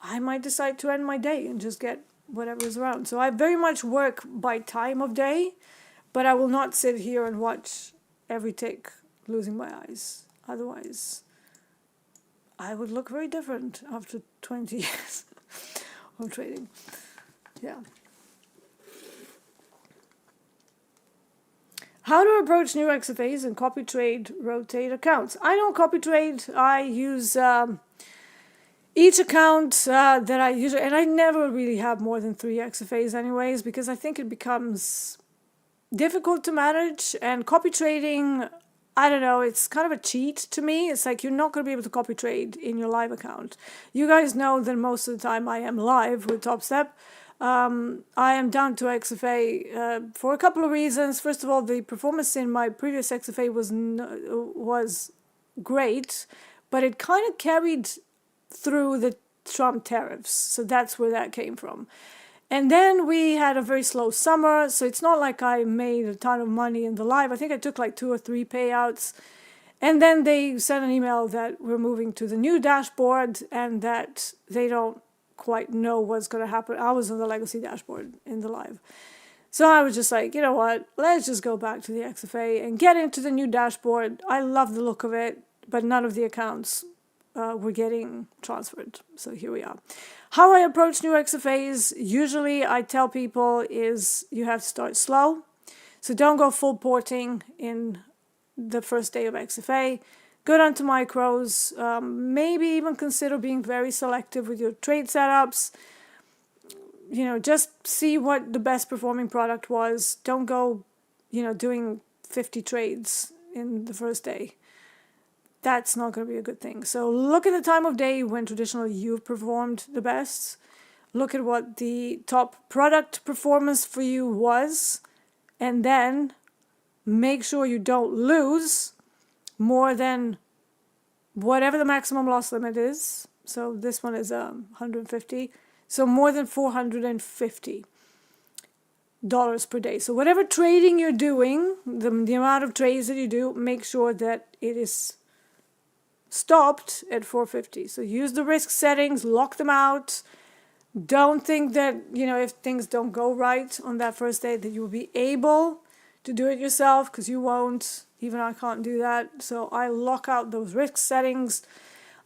I might decide to end my day and just get whatever is around. So I very much work by time of day, but I will not sit here and watch every tick losing my eyes. Otherwise, I would look very different after 20 years of trading. Yeah. How to approach new XFAs and copy trade rotate accounts. I don't copy trade. I use each account that I usually, and I never really have more than 3 XFAs anyways, because I think it becomes difficult to manage. And copy trading, I don't know, it's kind of a cheat to me. It's like you're not going to be able to copy trade in your live account. You guys know that most of the time I am live with Topstep. I am down to XFA for a couple of reasons. First of all, the performance in my previous XFA was great, but it kind of carried through the Trump tariffs. So that's where that came from. And then we had a very slow summer, so it's not like I made a ton of money in the live. I think I took like 2 or 3 payouts. And then they sent an email that we're moving to the new dashboard and that they don't quite know what's going to happen. I was on the legacy dashboard in the live. So I was just like, you know what, let's just go back to the XFA and get into the new dashboard. I love the look of it, but none of the accounts were getting transferred. So here we are. How I approach new XFAs, usually I tell people is you have to start slow. So don't go full porting in the first day of XFA. Go down to micros, maybe even consider being very selective with your trade setups. You know, just see what the best performing product was. Don't go, you know, doing 50 trades in the first day. That's not going to be a good thing. So look at the time of day when traditionally you've performed the best. Look at what the top product performance for you was, and then make sure you don't lose more than whatever the maximum loss limit is. So this one is 150. So more than $450 per day. So whatever trading you're doing, the amount of trades that you do, make sure that it is stopped at 450. So use the risk settings, lock them out. Don't think that, you know, if things don't go right on that first day that you will be able to do it yourself, because you won't. Even I can't do that. So I lock out those risk settings.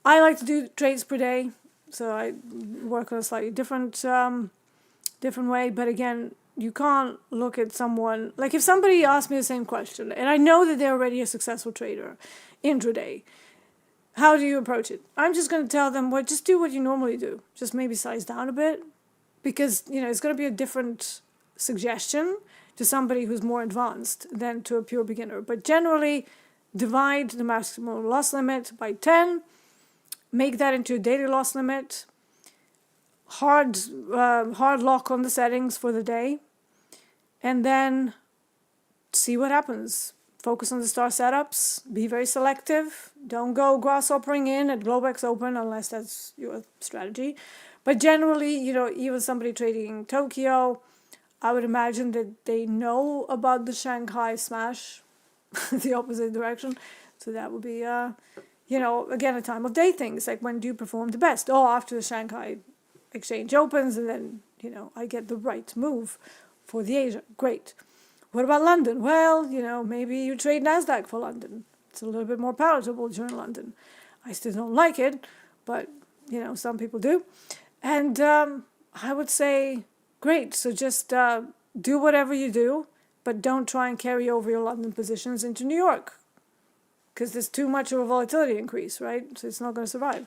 I like to do trades per day. So I work on a slightly different way. But again, you can't look at someone, like if somebody asked me the same question, and I know that they're already a successful trader intraday, how do you approach it? I'm just going to tell them, well, just do what you normally do. Just maybe size down a bit, because, you know, it's going to be a different suggestion to somebody who's more advanced than to a pure beginner. But generally, divide the maximum loss limit by 10, make that into a daily loss limit, hard lock on the settings for the day, and then see what happens. Focus on the star setups, be very selective, don't go grasshoppering in at Globex Open unless that's your strategy. But generally, you know, even somebody trading in Tokyo, I would imagine that they know about the Shanghai smash, the opposite direction. So that would be, you know, again, a time of day thing. It's like, when do you perform the best? Oh, after the Shanghai exchange opens, and then, you know, I get the right move for the Asia. Great. What about London? Well, you know, maybe you trade NASDAQ for London. It's a little bit more palatable during London. I still don't like it, but, you know, some people do. And I would say, great. So just do whatever you do, but don't try and carry over your London positions into New York, because there's too much of a volatility increase, right? So it's not going to survive.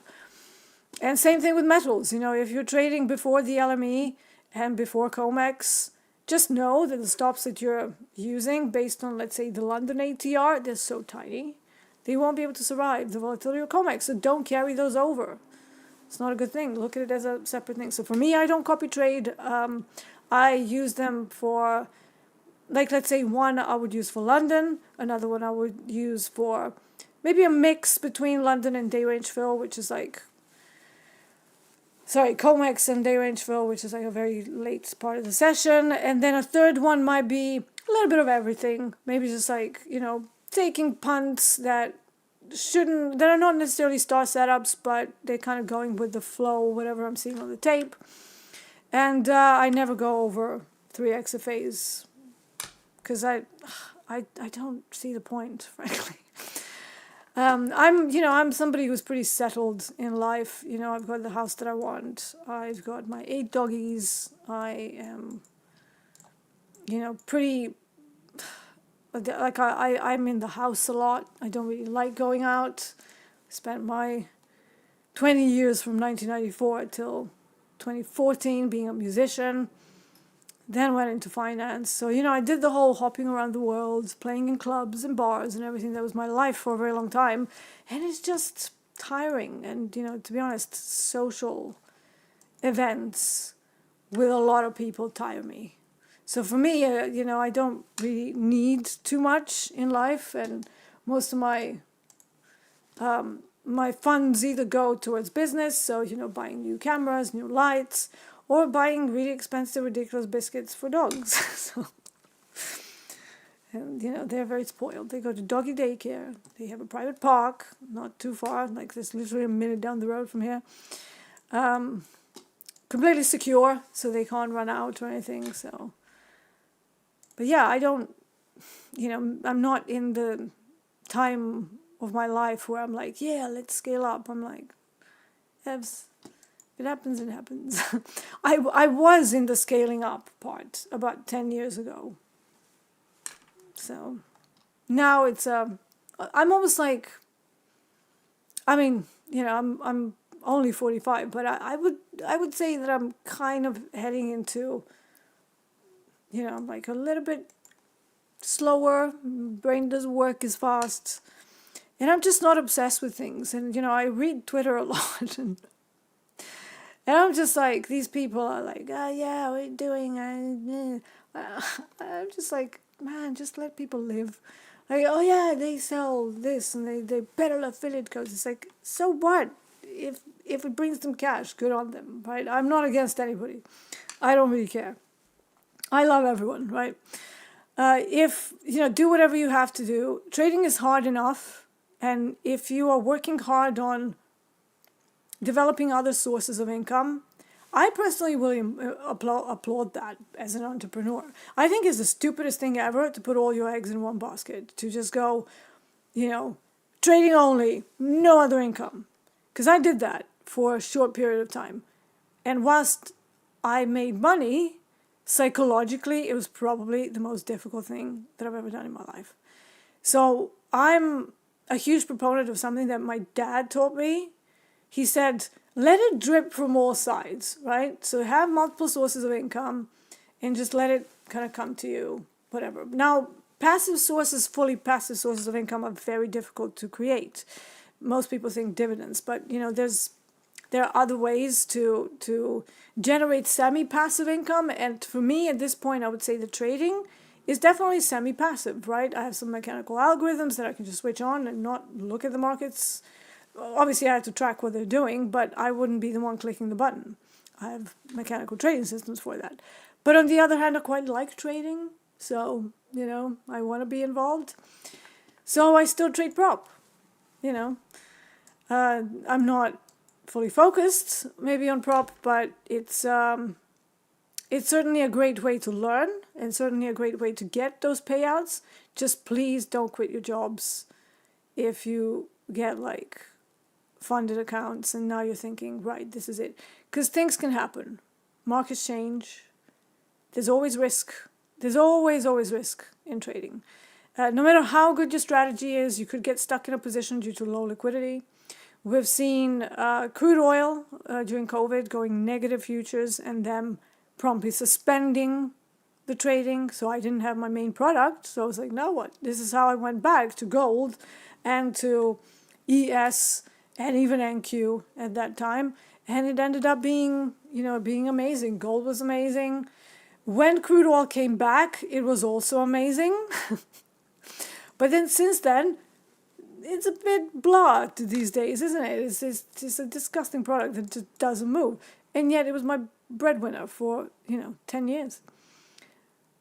And same thing with metals. You know, if you're trading before the LME and before COMEX, just know that the stops that you're using based on, let's say, the London ATR, they're so tiny, they won't be able to survive the volatility of COMEX. So don't carry those over. It's not a good thing. Look at it as a separate thing. So for me, I don't copy trade. I use them for, like, let's say one I would use for London, another one I would use for maybe a mix between London and day range fill, which is like, COMEX and day range fill, which is like a very late part of the session. And then a third one might be a little bit of everything. Maybe just like, you know, taking punts that are not necessarily star setups, but they're kind of going with the flow, whatever I'm seeing on the tape. And I never go over 3 XFAs, because I don't see the point, frankly. I'm somebody who's pretty settled in life. You know, I've got the house that I want. I've got my 8 doggies. I am, you know, pretty, like, I'm in the house a lot. I don't really like going out. I spent my 20 years from 1994 till 2014 being a musician. Then went into finance. So, you know, I did the whole hopping around the world, playing in clubs and bars and everything. That was my life for a very long time. And it's just tiring. And, you know, to be honest, social events with a lot of people tire me. So for me, you know, I don't really need too much in life. And most of my funds either go towards business. So, you know, buying new cameras, new lights, or buying really expensive, ridiculous biscuits for dogs. So, and, you know, they're very spoiled. They go to doggy daycare. They have a private park, not too far, like there's literally a minute down the road from here. Completely secure, so they can't run out or anything. So, but yeah, I don't, you know, I'm not in the time of my life where I'm like, yeah, let's scale up. I'm like, it happens, it happens. I was in the scaling up part about 10 years ago. So now it's I'm almost like, I mean, I'm only 45, but I would say that I'm kind of heading into, like a little bit slower. Brain doesn't work as fast, and I'm just not obsessed with things. And I read Twitter a lot, and I'm just like, these people are like, oh yeah, what are you doing? I'm just like, man, just let people live. Like, oh yeah, they sell this and they peddle affiliate codes. It's like, so what? If it brings them cash, good on them, right? I'm not against anybody. I don't really care. I love everyone, right? If do whatever you have to do. Trading is hard enough, and if you are working hard on developing other sources of income, I personally will applaud that as an entrepreneur. I think it's the stupidest thing ever to put all your eggs in one basket, to just go, trading only, no other income. Because I did that for a short period of time. And whilst I made money, psychologically, it was probably the most difficult thing that I've ever done in my life. So I'm a huge proponent of something that my dad taught me. He said, let it drip from all sides, right? So have multiple sources of income and just let it kind of come to you, whatever. Now, fully passive sources of income are very difficult to create. Most people think dividends, but there are other ways to generate semi-passive income. And for me, at this point, I would say the trading is definitely semi-passive, right? I have some mechanical algorithms that I can just switch on and not look at the markets. Obviously, I have to track what they're doing, but I wouldn't be the one clicking the button. I have mechanical trading systems for that. But on the other hand, I quite like trading, so, I want to be involved. So I still trade prop, I'm not fully focused maybe on prop, but it's certainly a great way to learn and certainly a great way to get those payouts. Just please don't quit your jobs if you get like funded accounts and now you're thinking, right, this is it. Because things can happen. Markets change. There's always risk. There's always risk in trading. No matter how good your strategy is, you could get stuck in a position due to low liquidity. We've seen crude oil during COVID going negative futures and them promptly suspending the trading. So I didn't have my main product. So I was like, now what? This is how I went back to gold and to ES and even NQ at that time. And it ended up being amazing. Gold was amazing. When crude oil came back, it was also amazing. But then since then, it's a bit blah these days, isn't it? It's a disgusting product that just doesn't move. And yet it was my breadwinner for, 10 years.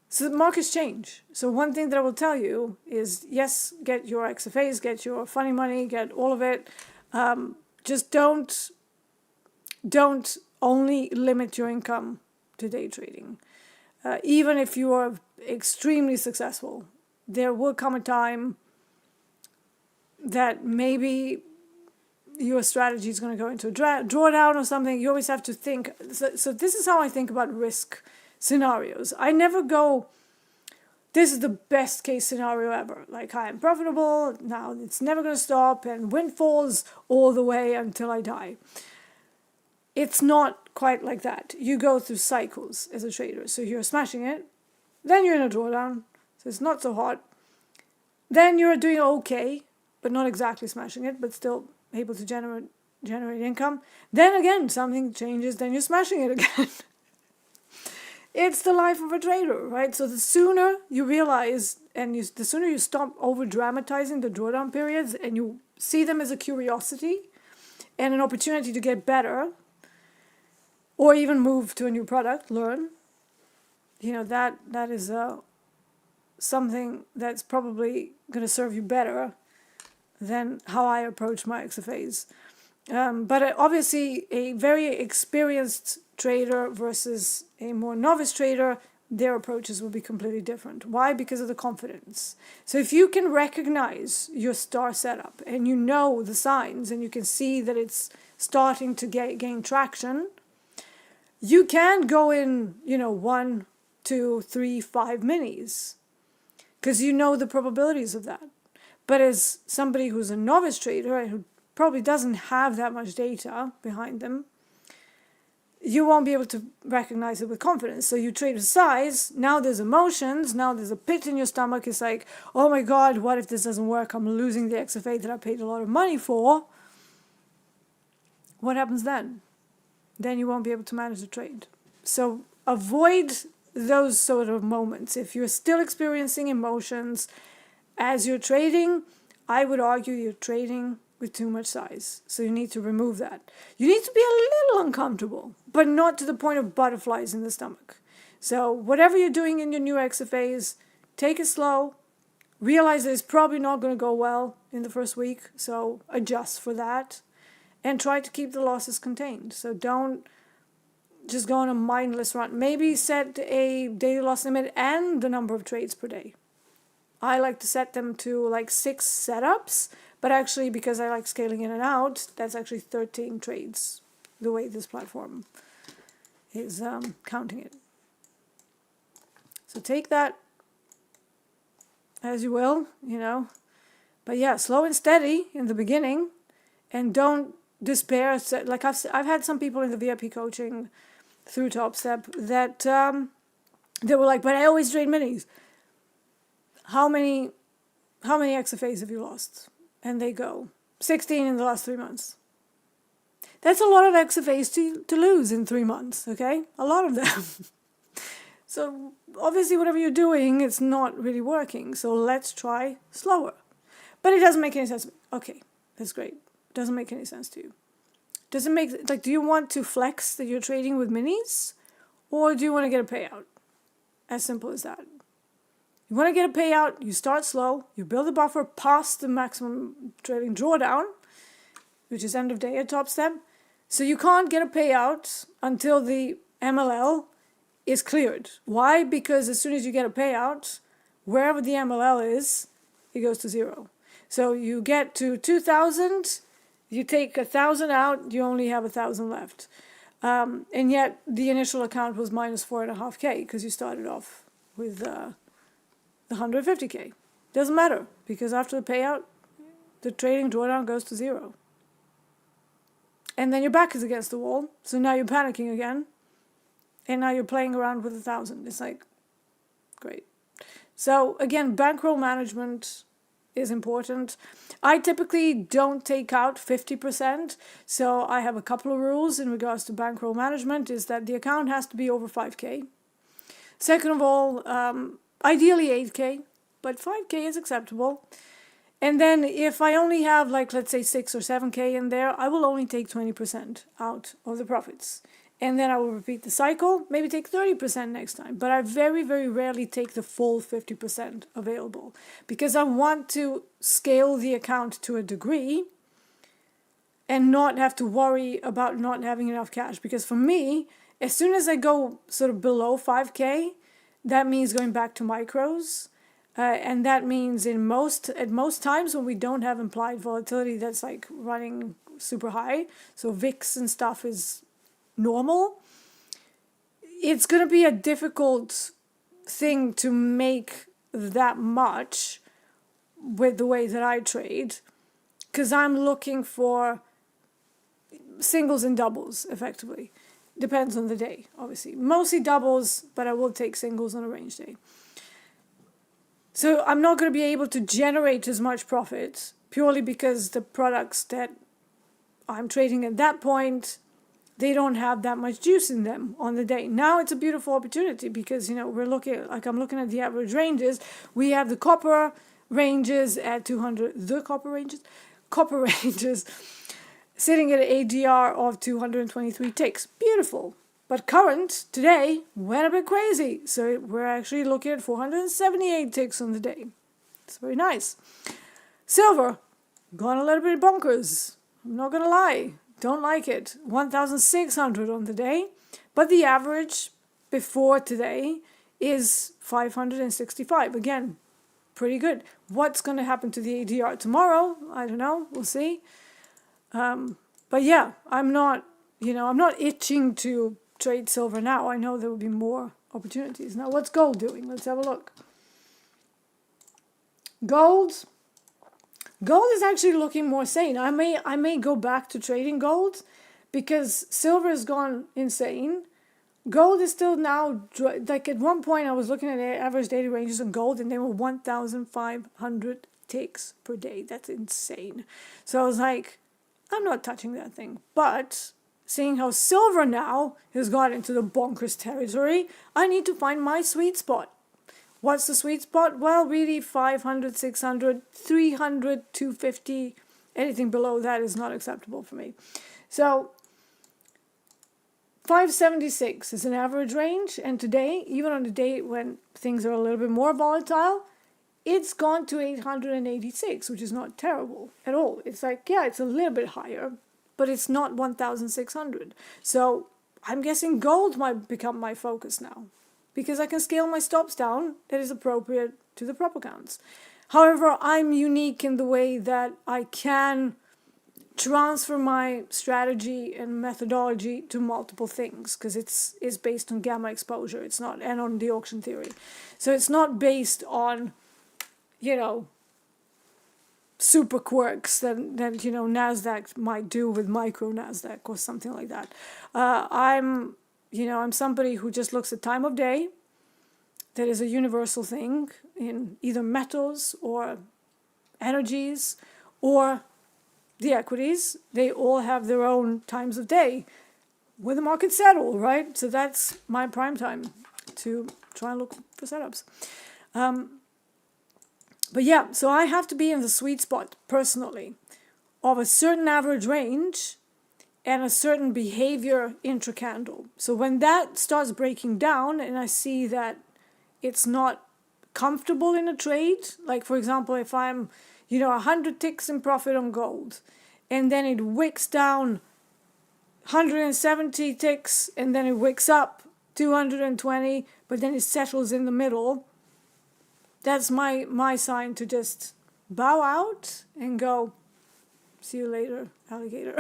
So the markets change. So one thing that I will tell you is, yes, get your XFAs, get your funny money, get all of it. Just don't only limit your income to day trading. Even if you are extremely successful, there will come a time that maybe your strategy is going to go into a drawdown or something. You always have to think. So this is how I think about risk scenarios. I never go, this is the best case scenario ever. Like, I am profitable, now it's never going to stop, and windfalls all the way until I die. It's not quite like that. You go through cycles as a trader. So you're smashing it, then you're in a drawdown, so it's not so hot. Then you're doing okay, but not exactly smashing it, but still able to generate income. Then again, something changes, then you're smashing it again. It's the life of a trader, right? So the sooner you realize the sooner you stop over-dramatizing the drawdown periods and you see them as a curiosity and an opportunity to get better or even move to a new product, learn, that is something that's probably going to serve you better than how I approach my XFAs. But obviously, a very experienced trader versus a more novice trader, their approaches will be completely different. Why? Because of the confidence. So if you can recognize your star setup and you know the signs and you can see that it's starting to gain traction, you can go in, 1, 2, 3, 5 minis because you know the probabilities of that. But as somebody who's a novice trader and who probably doesn't have that much data behind them, you won't be able to recognize it with confidence. So you trade a size, now there's emotions, now there's a pit in your stomach. It's like, oh my God, what if this doesn't work? I'm losing the XFA that I paid a lot of money for. What happens then? Then you won't be able to manage the trade. So avoid those sort of moments. If you're still experiencing emotions as you're trading, I would argue you're trading with too much size. So you need to remove that. You need to be a little uncomfortable, but not to the point of butterflies in the stomach. So whatever you're doing in your new XFAs, take it slow. Realize that it's probably not going to go well in the first week, so adjust for that. And try to keep the losses contained. So don't just go on a mindless run. Maybe set a daily loss limit and the number of trades per day. I like to set them to like 6 setups, but actually because I like scaling in and out, that's actually 13 trades, the way this platform is counting it. So take that as you will, you know. But yeah, slow and steady in the beginning, and don't despair. Like I've had some people in the VIP coaching through Topstep that they were like, but I always trade minis. How many XFAs have you lost? And they go, 16 in the last 3 months. That's a lot of XFAs to lose in 3 months, okay? A lot of them. So obviously whatever you're doing, it's not really working. So let's try slower. But it doesn't make any sense. Okay, that's great. Doesn't make any sense to you. Does it make, like, do you want to flex that you're trading with minis? Or do you want to get a payout? As simple as that. You want to get a payout, you start slow, you build a buffer past the maximum trading drawdown, which is end of day at Topstep. So you can't get a payout until the MLL is cleared. Why? Because as soon as you get a payout, wherever the MLL is, it goes to 0. So you get to 2,000, you take 1,000 out, you only have 1,000 left. And yet the initial account was minus 4.5K because you started off with the 150K. Doesn't matter because after the payout, the trading drawdown goes to 0. And then your back is against the wall. So now you're panicking again. And now you're playing around with 1,000. It's like, great. So again, bankroll management is important. I typically don't take out 50%. So I have a couple of rules in regards to bankroll management, is that the account has to be over 5K. Second of all, ideally 8K, but 5K is acceptable. And then if I only have, like, let's say 6 or 7K in there, I will only take 20% out of the profits. And then I will repeat the cycle, maybe take 30% next time. But I very, very rarely take the full 50% available because I want to scale the account to a degree and not have to worry about not having enough cash. Because for me, as soon as I go sort of below 5K, that means going back to micros. And that means at most times when we don't have implied volatility that's like running super high, so VIX and stuff is normal, it's going to be a difficult thing to make that much with the way that I trade, because I'm looking for singles and doubles effectively. Depends on the day, obviously. Mostly doubles, but I will take singles on a range day. So I'm not going to be able to generate as much profit purely because the products that I'm trading at that point, they don't have that much juice in them on the day. Now it's a beautiful opportunity because, you know, we're looking, like I'm looking at the average ranges. We have the copper ranges at 200, copper ranges sitting at an ADR of 223 ticks. Beautiful. But current today went a bit crazy. So we're actually looking at 478 ticks on the day. It's very nice. Silver, gone a little bit bonkers. I'm not going to lie. Don't like it. 1,600 on the day. But the average before today is 565. Again, pretty good. What's going to happen to the ADR tomorrow? I don't know. We'll see. But yeah, I'm not itching to trade silver now. I know there will be more opportunities. Now, what's gold doing? Let's have a look. Gold, Gold is actually looking more sane. I may go back to trading gold because silver has gone insane. Gold is still now, like at one point I was looking at average daily ranges on gold and they were 1,500 ticks per day. That's insane. So I was like, I'm not touching that thing. But seeing how silver now has got into the bonkers territory, I need to find my sweet spot. What's the sweet spot? Well, really 500, 600, 300, 250. Anything below that is not acceptable for me. So 576 is an average range, and today, even on a day when things are a little bit more volatile, it's gone to 886, which is not terrible at all. It's like, yeah, it's a little bit higher, but it's not 1,600. So I'm guessing gold might become my focus now, because I can scale my stops down that is appropriate to the prop accounts. However, I'm unique in the way that I can transfer my strategy and methodology to multiple things, because it's based on gamma exposure. It's not, and on the auction theory. So it's not based on, super quirks that NASDAQ might do with micro NASDAQ or something like that. I'm somebody who just looks at time of day. That is a universal thing in either metals or energies or the equities. They all have their own times of day where the markets settle, right? So that's my prime time to try and look for setups. But yeah, so I have to be in the sweet spot personally of a certain average range and a certain behavior intra-candle. So when that starts breaking down and I see that it's not comfortable in a trade, like for example, if I'm 100 ticks in profit on gold, and then it wicks down 170 ticks, and then it wicks up 220, but then it settles in the middle, that's my sign to just bow out and go, see you later, alligator.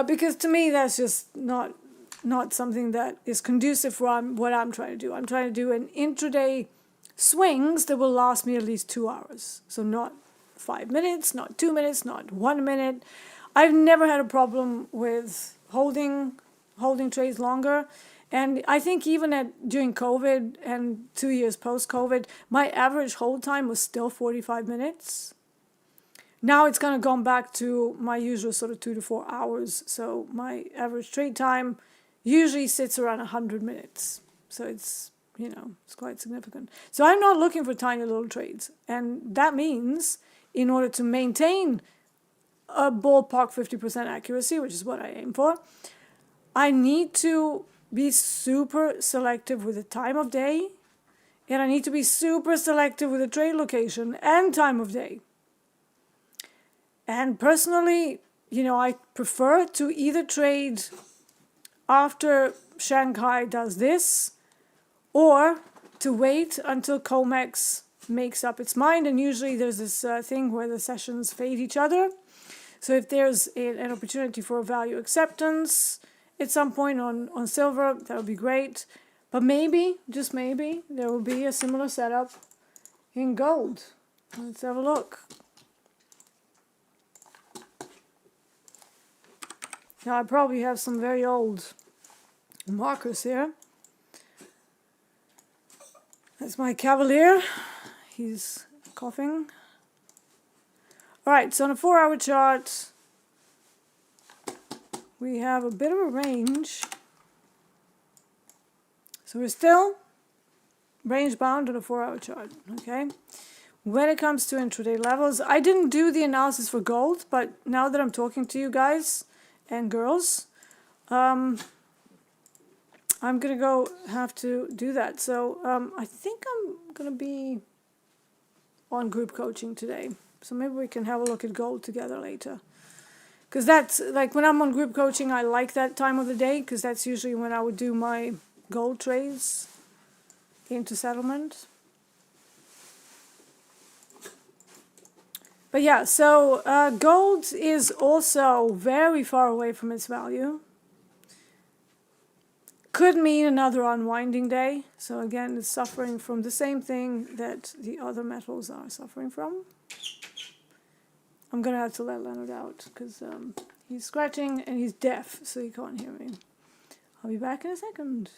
Because to me, that's just not something that is conducive for what I'm trying to do. I'm trying to do an intraday swings that will last me at least 2 hours. So not 5 minutes, not 2 minutes, not 1 minute. I've never had a problem with holding trades longer. And I think even during COVID and 2 years post-COVID, my average hold time was still 45 minutes. Now it's kind of gone back to my usual sort of 2 to 4 hours. So my average trade time usually sits around 100 minutes. So it's quite significant. So I'm not looking for tiny little trades. And that means in order to maintain a ballpark 50% accuracy, which is what I aim for, I need to be super selective with the time of day, and I need to be super selective with the trade location and time of day. And personally, I prefer to either trade after Shanghai does this, or to wait until COMEX makes up its mind. And usually there's this thing where the sessions fade each other. So if there's an opportunity for a value acceptance at some point on silver, that would be great. But maybe, just maybe, there will be a similar setup in gold. Let's have a look. Now I probably have some very old markers here. That's my Cavalier. He's coughing. Alright, so on a 4-hour chart, we have a bit of a range. So we're still range bound on a 4-hour chart, okay? When it comes to intraday levels, I didn't do the analysis for gold, but now that I'm talking to you guys and girls, I'm gonna have to do that. So I think I'm gonna be on group coaching today. So maybe we can have a look at gold together later. Because that's, like, when I'm on group coaching, I like that time of the day, because that's usually when I would do my gold trades into settlement. But yeah, so gold is also very far away from its value. Could mean another unwinding day. So again, it's suffering from the same thing that the other metals are suffering from. I'm gonna have to let Leonard out because he's scratching and he's deaf, so he can't hear me. I'll be back in a second.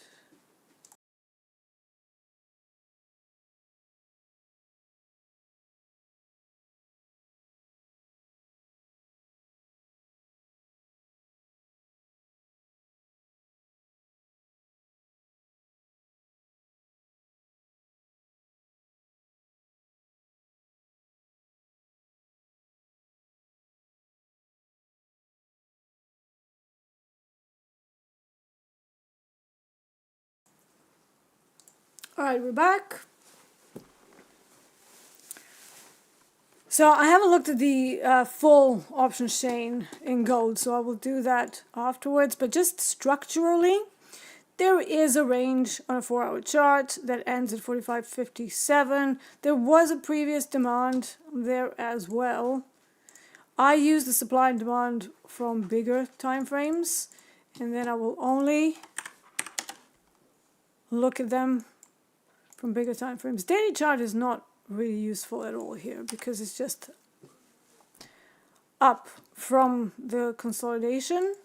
All right, we're back. So I haven't looked at the full options chain in gold, so I will do that afterwards. But just structurally, there is a range on a 4-hour chart that ends at 45.57. There was a previous demand there as well. I use the supply and demand from bigger time frames, and then I will only look at them from bigger time frames. Daily chart is not really useful at all here because it's just up from the consolidation,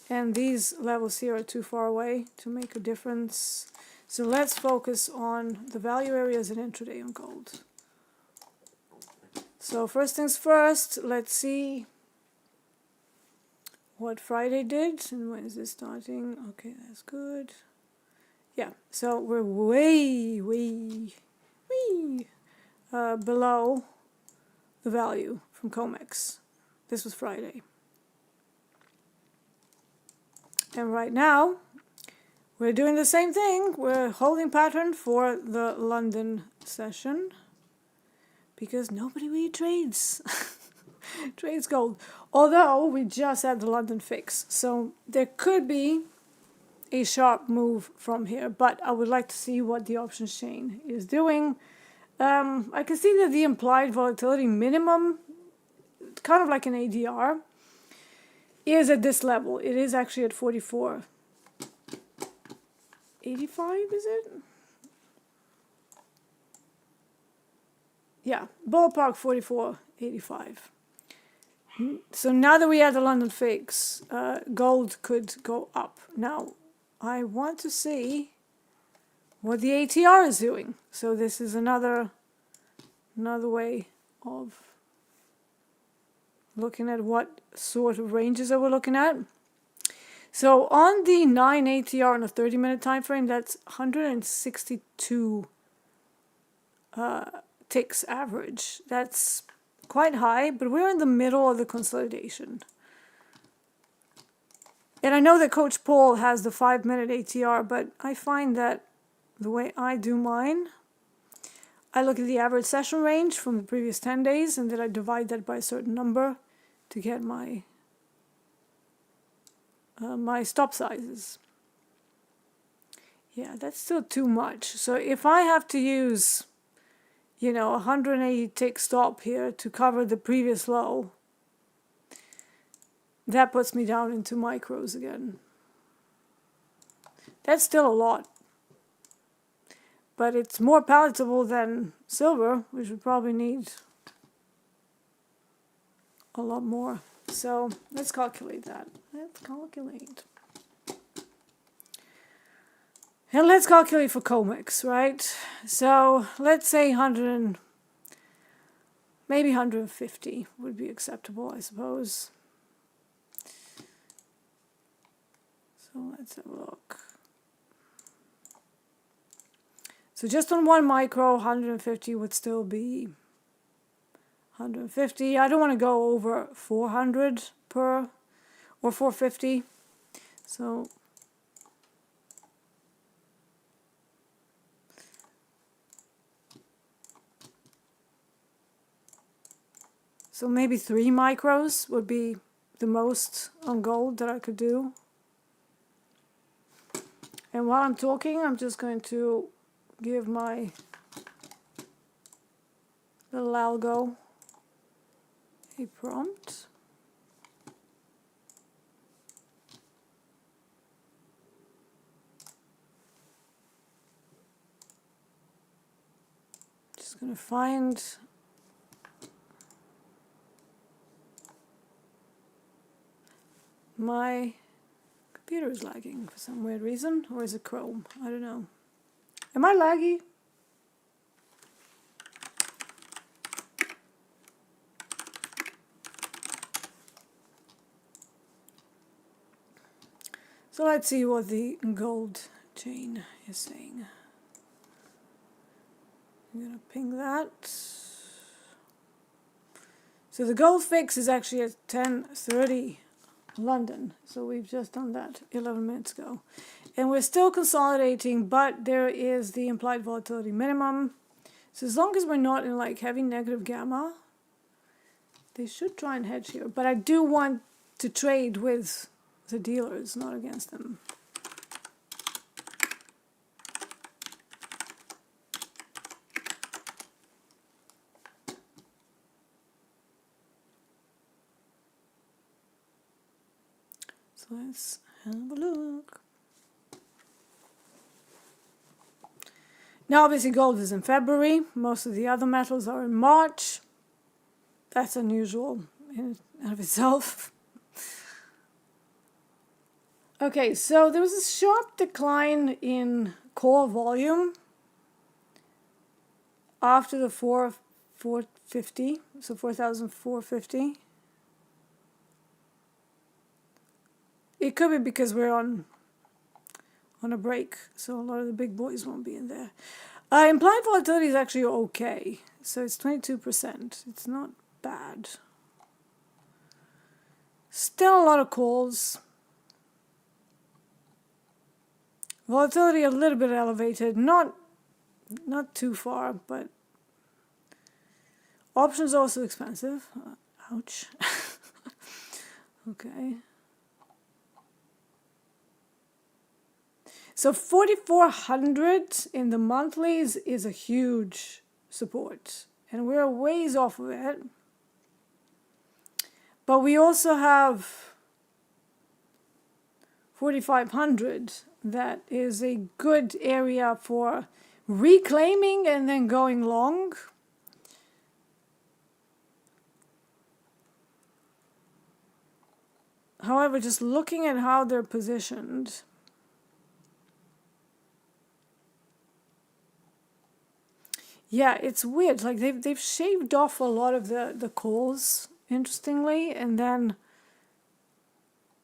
and these levels here are too far away to make a difference. So let's focus on the value areas in intraday on gold. So first things first, let's see what Friday did and when is this starting. Okay, that's good. Yeah, so we're way below the value from COMEX. This was Friday. And right now, we're doing the same thing. We're holding pattern for the London session because nobody really trades. Trades gold. Although we just had the London fix. So there could be a sharp move from here, but I would like to see what the options chain is doing. I can see that the implied volatility minimum, kind of like an ADR, is at this level. It is actually at 44.85, is it? Yeah, ballpark 44.85. So now that we have the London fix, gold could go up. Now, I want to see what the ATR is doing. So this is another way of looking at what sort of ranges that we're looking at. So on the 9 ATR on a 30-minute time frame, that's 162 ticks average. That's quite high, but we're in the middle of the consolidation. And I know that Coach Paul has the 5-minute ATR, but I find that the way I do mine, I look at the average session range from the previous 10 days, and then I divide that by a certain number to get my my stop sizes. Yeah, that's still too much. So if I have to use, you know, 180 tick stop here to cover the previous low, that puts me down into micros again. That's still a lot. But it's more palatable than silver, which would probably need a lot more. So let's calculate that. Let's calculate. And let's calculate for COMEX, right? So let's say 100, maybe 150 would be acceptable, I suppose. So let's have a look. So just on one micro, 150 would still be 150. I don't want to go over 400 per, or 450. So maybe 3 micros would be the most on gold that I could do. And while I'm talking, I'm just going to give my little algo a prompt. Just going to find my computer is lagging for some weird reason, or is it Chrome? I don't know. Am I laggy? So let's see what the gold chain is saying. I'm gonna ping that. So the gold fix is actually at 10:30 London. So we've just done that 11 minutes ago. And we're still consolidating, but there is the implied volatility minimum. So as long as we're not in like heavy negative gamma, they should try and hedge here. But I do want to trade with the dealers, not against them. So let's have a look. Now obviously gold is in February. Most of the other metals are in March. That's unusual in and of itself. Okay, so there was a sharp decline in core volume after the 450, so 4,450. It could be because we're on a break, so a lot of the big boys won't be in there. Implied volatility is actually okay, so it's 22%. It's not bad. Still a lot of calls. Volatility a little bit elevated, not too far, but options also expensive. Ouch. Okay. So 4,400 in the monthlies is a huge support, and we're a ways off of it. But we also have 4,500. That is a good area for reclaiming and then going long. However, just looking at how they're positioned, yeah, it's weird. Like they've shaved off a lot of the calls, interestingly, and then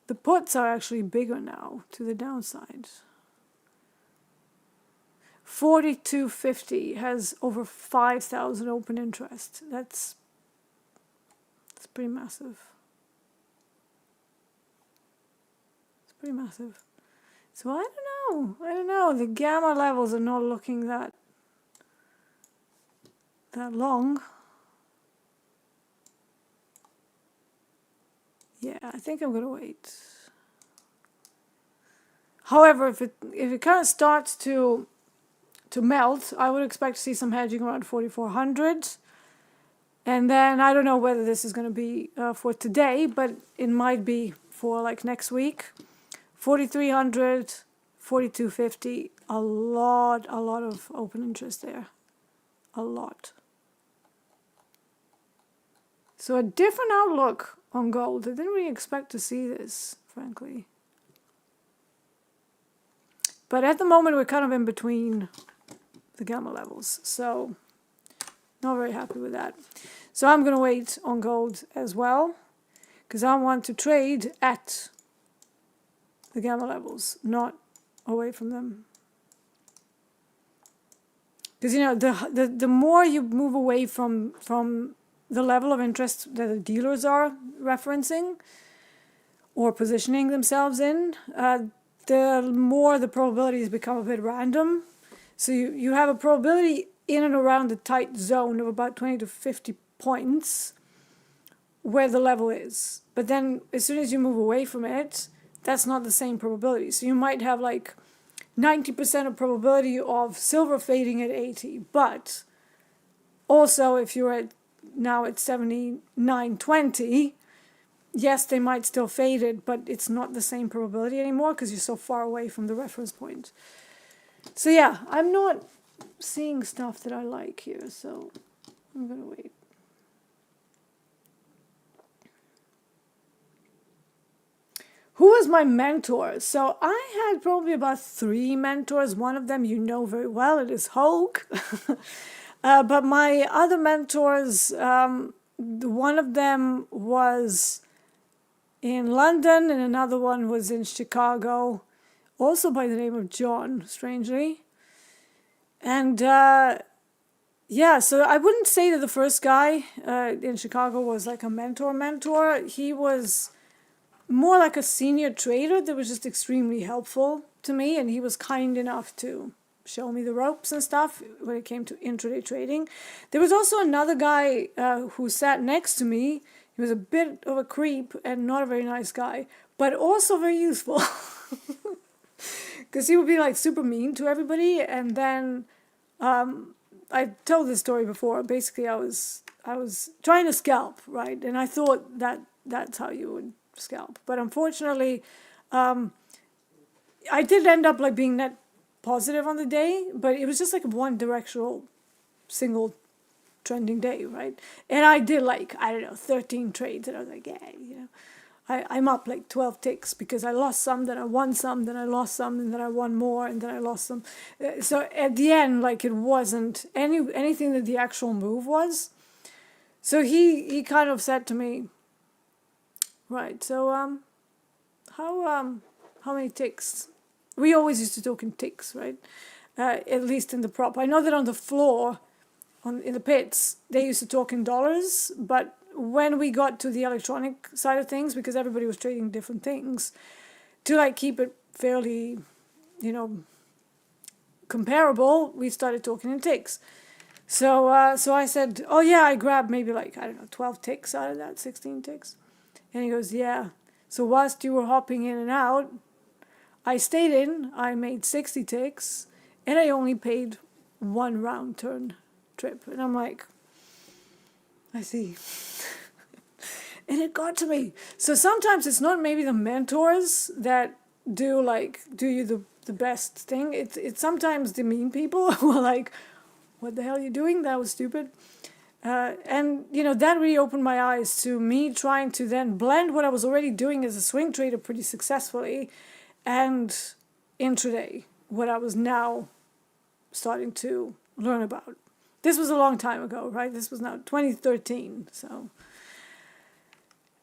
the puts are actually bigger now to the downside. 4250 has over 5,000 open interest. That's pretty massive. It's pretty massive. So I don't know. The gamma levels are not looking that long. Yeah, I think I'm gonna wait. However, if it kind of starts to melt, I would expect to see some hedging around 4,400. And then I don't know whether this is going to be for today, but it might be for like next week. 4,300, 4,250, a lot of open interest there. A lot. So a different outlook on gold. I didn't really expect to see this, frankly. But at the moment, we're kind of in between the gamma levels. So not very happy with that. So I'm going to wait on gold as well, because I want to trade at the gamma levels, not away from them. Because, you know, the more you move away from the level of interest that the dealers are referencing or positioning themselves in, the more the probabilities become a bit random. So you have a probability in and around the tight zone of about 20 to 50 points where the level is. But then as soon as you move away from it, that's not the same probability. So you might have like 90% of probability of silver fading at 80. But also if you're now at 79.20, yes, they might still fade it, but it's not the same probability anymore because you're so far away from the reference point. So yeah, I'm not seeing stuff that I like here, so I'm going to wait. who was my mentor? So I had probably about 3 mentors. One of them you know very well. It is Hulk. But my other mentors, one of them was in London and another one was in Chicago, also by the name of John, strangely. And yeah, so I wouldn't say that the first guy in Chicago was like a mentor. He was more like a senior trader that was just extremely helpful to me, and he was kind enough to show me the ropes and stuff when it came to intraday trading. There was also another guy who sat next to me. He was a bit of a creep and not a very nice guy, but also very useful. Because he would be like super mean to everybody, and then I told this story before. Basically, I was trying to scalp, right? And I thought that that's how you would scalp. But unfortunately, I did end up like being net positive on the day, but it was just like a one directional single trending day, right? And I did like, I don't know, 13 trades, and I was like, yeah, you know, I'm up like 12 ticks because I lost some, then I won some, then I lost some, and then I won more, and then I lost some. So at the end, like, it wasn't anything that the actual move was. So he kind of said to me, right, so how many ticks? We always used to talk in ticks, right? At least in the prop. I know that on the floor, in the pits, they used to talk in dollars, but when we got to the electronic side of things, because everybody was trading different things, to like keep it fairly, you know, comparable, we started talking in ticks. So I said, oh yeah, I grabbed maybe like, I don't know, 12 ticks out of that, 16 ticks. And he goes, yeah. So whilst you were hopping in and out, I stayed in, I made 60 ticks, and I only paid 1 round turn trip. And I'm like, I see. And it got to me. So sometimes it's not maybe the mentors that do you the best thing. It's sometimes the mean people who are like, what the hell are you doing? That was stupid. And, you know, that really opened my eyes to me trying to then blend what I was already doing as a swing trader pretty successfully and intraday, what I was now starting to learn about. This was a long time ago, right? This was now 2013, so.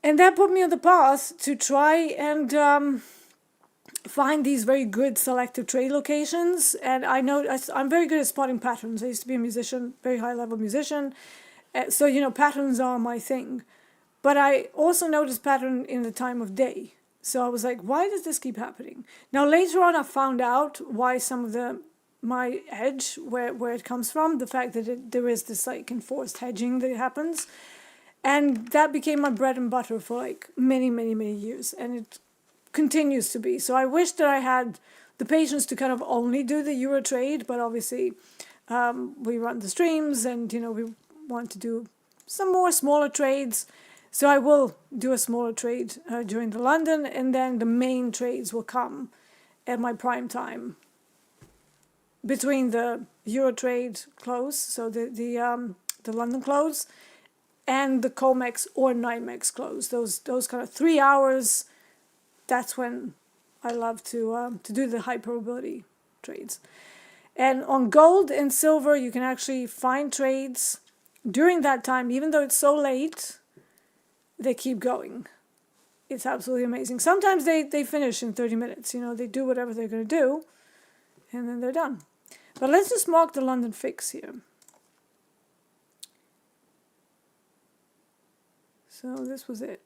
And that put me on the path to try and find these very good selective trade locations. And I know I'm very good at spotting patterns. I used to be a musician, very high-level musician. So, you know, patterns are my thing. But I also noticed pattern in the time of day. So I was like, why does this keep happening? Now, later on, I found out why some of my edge, where it comes from, the fact that there is this like enforced hedging that happens. And that became my bread and butter for like many, many, many years. And it continues to be. So I wish that I had the patience to kind of only do the Euro trade, but obviously we run the streams and, you know, we want to do some more smaller trades. So I will do a smaller trade during the London, and then the main trades will come at my prime time between the Euro trade close, so the London close, and the COMEX or NYMEX close. Those kind of 3 hours. That's when I love to do the high probability trades. And on gold and silver, you can actually find trades during that time, even though it's so late. They keep going. It's absolutely amazing. Sometimes they finish in 30 minutes. You know, they do whatever they're going to do, and then they're done. But let's just mark the London fix here. So this was it.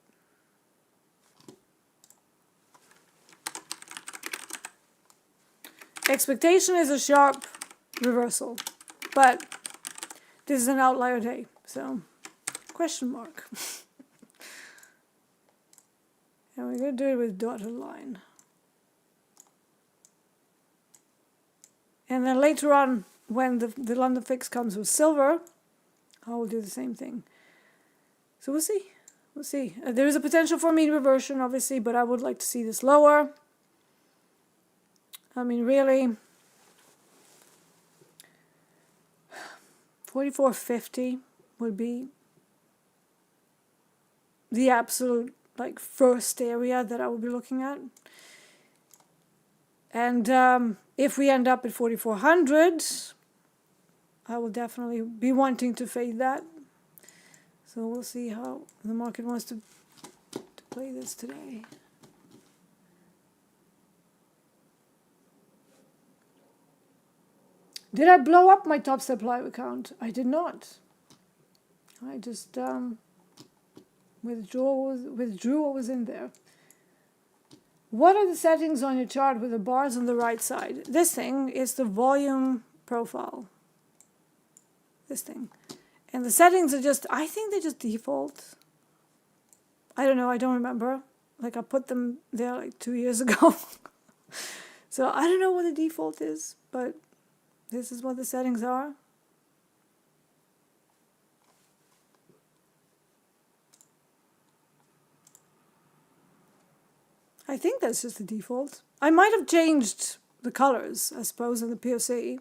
Expectation is a sharp reversal, but this is an outlier day, so question mark. And we're going to do it with dotted line. And then later on, when the London fix comes with silver, I will do the same thing. So we'll see. We'll see. There is a potential for mean reversion, obviously, but I would like to see this lower. I mean, really, 44.50 would be the absolute like first area that I will be looking at. And if we end up at 4,400, I will definitely be wanting to fade that. So we'll see how the market wants to play this today. Did I blow up my Topstep Live account? I did not. I just withdrew what was in there. What are the settings on your chart with the bars on the right side? This thing is the volume profile. This thing. And the settings are just, I think they just default. I don't know, I don't remember. Like I put them there like 2 years ago. So I don't know what the default is, but this is what the settings are. I think that's just the default. I might have changed the colors, I suppose, in the POC.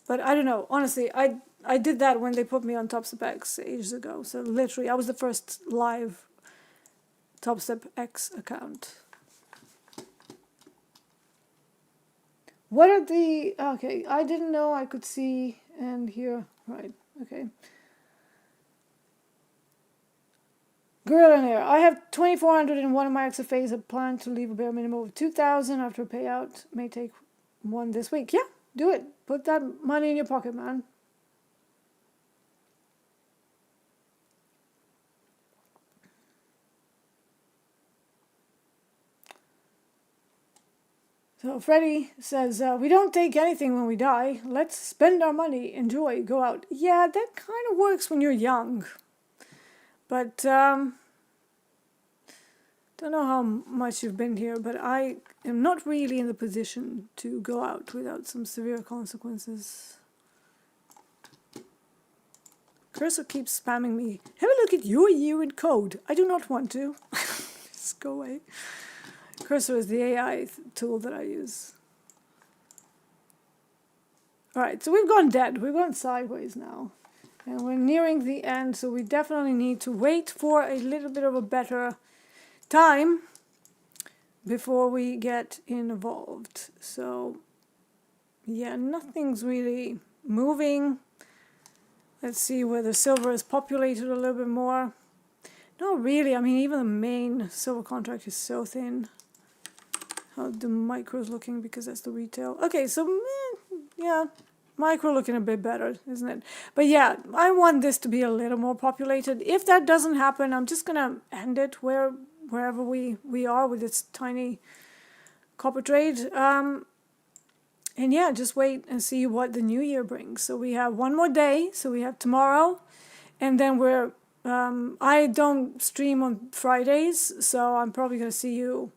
But I don't know. Honestly, I did that when they put me on Topstep X ages ago. So literally, I was the first live Topstep X account. What are the... Okay, I didn't know I could see and hear. Right, okay. Gorilla in Air. I have 2,400 in one of my XFAs. I plan to leave a bare minimum of 2,000 after a payout. May take one this week. Yeah, do it. Put that money in your pocket, man. So Freddie says, we don't take anything when we die. Let's spend our money, enjoy, go out. Yeah, that kind of works when you're young. But, don't know how much you've been here, but I am not really in the position to go out without some severe consequences. Cursor keeps spamming me. Have a look at your year in code. I do not want to. Just go away. Cursor is the AI tool that I use. Alright, so we've gone dead. We've gone sideways now. And we're nearing the end, so we definitely need to wait for a little bit of a better time before we get involved. So, yeah, nothing's really moving. Let's see whether silver is populated a little bit more. Not really. I mean, even the main silver contract is so thin. How the micro is looking, because that's the retail. Okay, so yeah, micro looking a bit better, isn't it? But yeah, I want this to be a little more populated. If that doesn't happen, I'm just gonna end it wherever we are with this tiny copper trade. And yeah, just wait and see what the new year brings. So we have one more day. So we have tomorrow, and then we're I don't stream on Fridays, so I'm probably gonna see you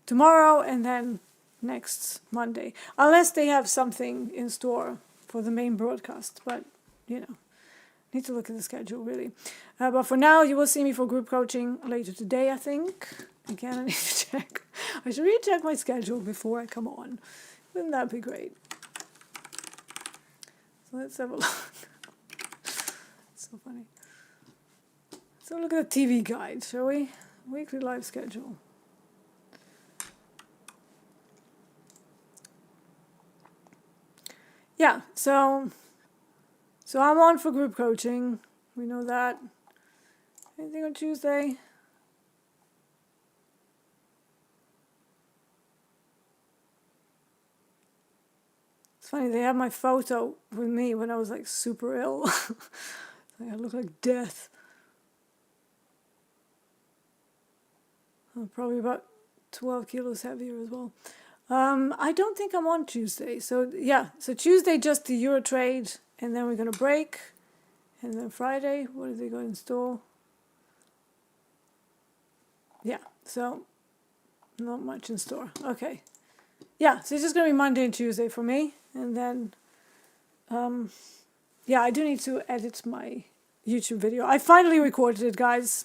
tomorrow and then next Monday, unless they have something in store for the main broadcast. But you know, need to look at the schedule really. But for now, you will see me for group coaching later today, I think. Again, I need to check. I should really check my schedule before I come on. Wouldn't that be great? So let's have a look. It's so funny. So look at the TV guide, shall we? Weekly live schedule. Yeah, so I'm on for group coaching. We know that. Anything on Tuesday? It's funny, they have my photo with me when I was like super ill. I look like death. I'm probably about 12 kilos heavier as well. I don't think I'm on Tuesday. So yeah, so Tuesday just the Euro trade, and then we're gonna break, and then Friday, what are they going to install? Yeah, so not much in store. Okay, yeah, so it's just gonna be Monday and Tuesday for me, and then yeah, I do need to edit my YouTube video. I finally recorded it, guys.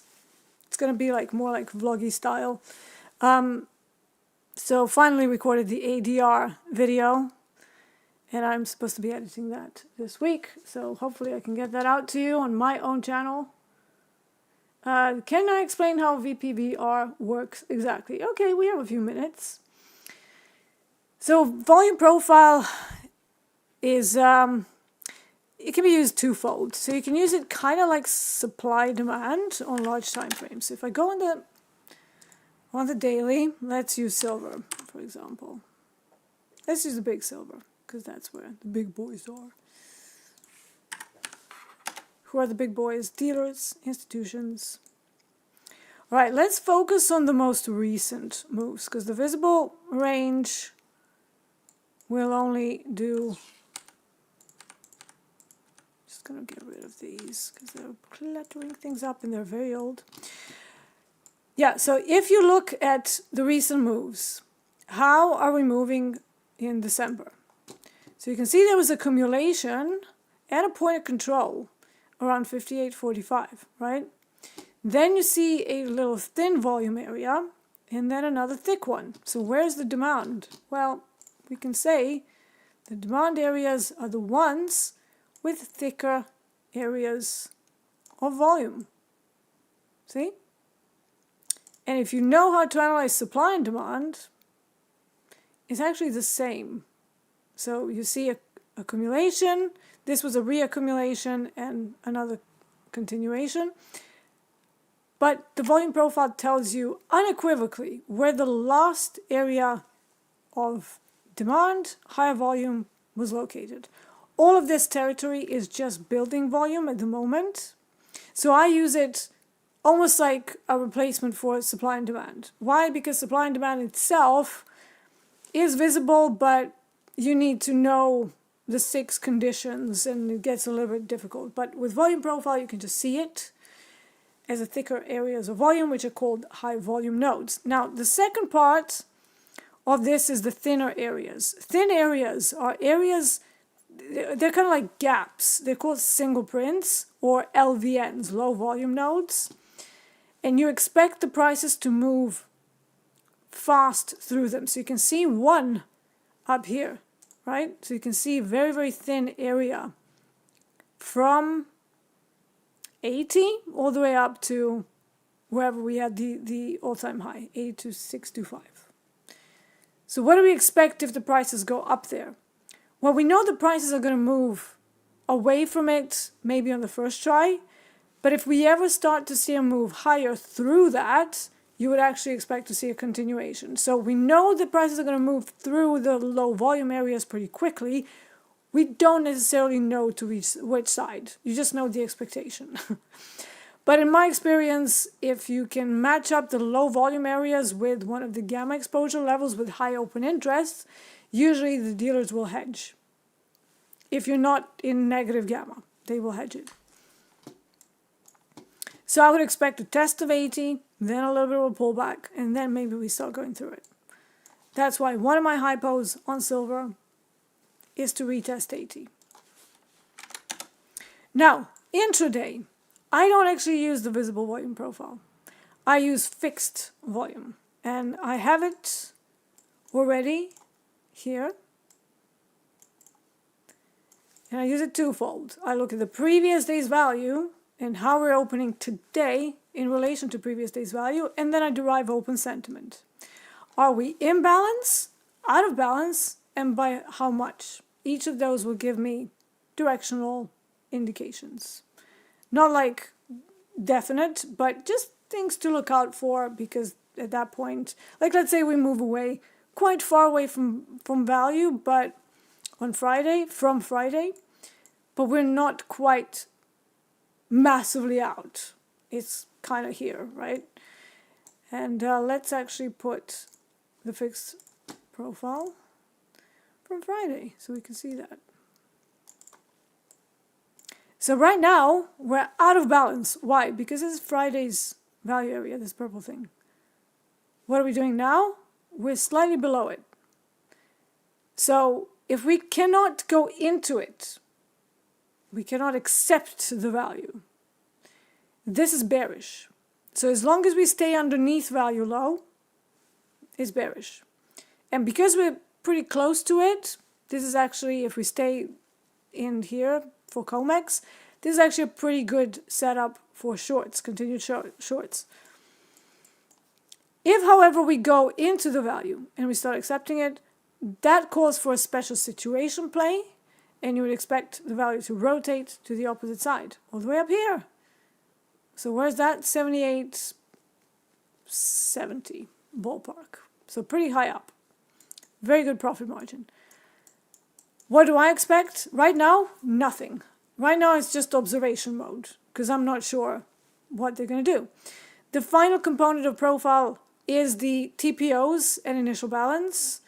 It's gonna be like more like vloggy style. So finally recorded the ADR video, and I'm supposed to be editing that this week. So hopefully I can get that out to you on my own channel. Can I explain how VPVR works exactly? Okay, we have a few minutes. So volume profile is, it can be used twofold. So you can use it kind of like supply demand on large time frames. If I go on the daily, let's use silver, for example. Let's use the big silver, because that's where the big boys are. Who are the big boys? Dealers, institutions. All right, let's focus on the most recent moves, because the visible range will only do... Just going to get rid of these, because they're cluttering things up and they're very old. Yeah, so if you look at the recent moves, how are we moving in December? So you can see there was accumulation at a point of control around 58.45, right? Then you see a little thin volume area and then another thick one. So where's the demand? Well, we can say the demand areas are the ones with thicker areas of volume. See? And if you know how to analyze supply and demand, it's actually the same. So you see accumulation, this was a reaccumulation and another continuation. But the volume profile tells you unequivocally where the last area of demand, higher volume, was located. All of this territory is just building volume at the moment. So I use it almost like a replacement for supply and demand. Why? Because supply and demand itself is visible, but you need to know the 6 conditions and it gets a little bit difficult. But with volume profile, you can just see it as a thicker areas of volume, which are called high volume nodes. Now, the second part of this is the thinner areas. Thin areas are areas, they're kind of like gaps. They're called single prints or LVNs, low volume nodes. And you expect the prices to move fast through them. So you can see one up here, right? So you can see very, very thin area from 80 all the way up to wherever we had the all-time high, 82.625. So what do we expect if the prices go up there? Well, we know the prices are going to move away from it maybe on the first try, but if we ever start to see a move higher through that, you would actually expect to see a continuation. So we know the prices are going to move through the low volume areas pretty quickly. We don't necessarily know to which side. You just know the expectation. But in my experience, if you can match up the low volume areas with one of the gamma exposure levels with high open interest, usually the dealers will hedge. If you're not in negative gamma, they will hedge it. So I would expect a test of 80, then a little bit of a pullback, and then maybe we start going through it. That's why one of my hypos on silver is to retest 80. Now, intraday, I don't actually use the visible volume profile. I use fixed volume, and I have it already here. And I use it twofold. I look at the previous day's value and how we're opening today in relation to previous day's value, and then I derive open sentiment. Are we in balance, out of balance, and by how much? Each of those will give me directional indications. Not like definite, but just things to look out for, because at that point, like let's say we move away, quite far away from value, but on Friday, from Friday, but we're not quite massively out. It's kind of here, right? And let's actually put the fixed profile from Friday so we can see that. So right now we're out of balance. Why? Because this is Friday's value area, this purple thing. What are we doing now? We're slightly below it. So if we cannot go into it, we cannot accept the value. This is bearish. So as long as we stay underneath value low, it's bearish. And because we're pretty close to it, this is actually, if we stay in here for COMEX, this is actually a pretty good setup for shorts, continued shorts. If, however, we go into the value and we start accepting it, that calls for a special situation play, and you would expect the value to rotate to the opposite side, all the way up here. So where's that? 78.70 ballpark. So pretty high up. Very good profit margin. What do I expect? Right now, nothing. Right now it's just observation mode, because I'm not sure what they're going to do. The final component of profile is the TPOs and initial balance,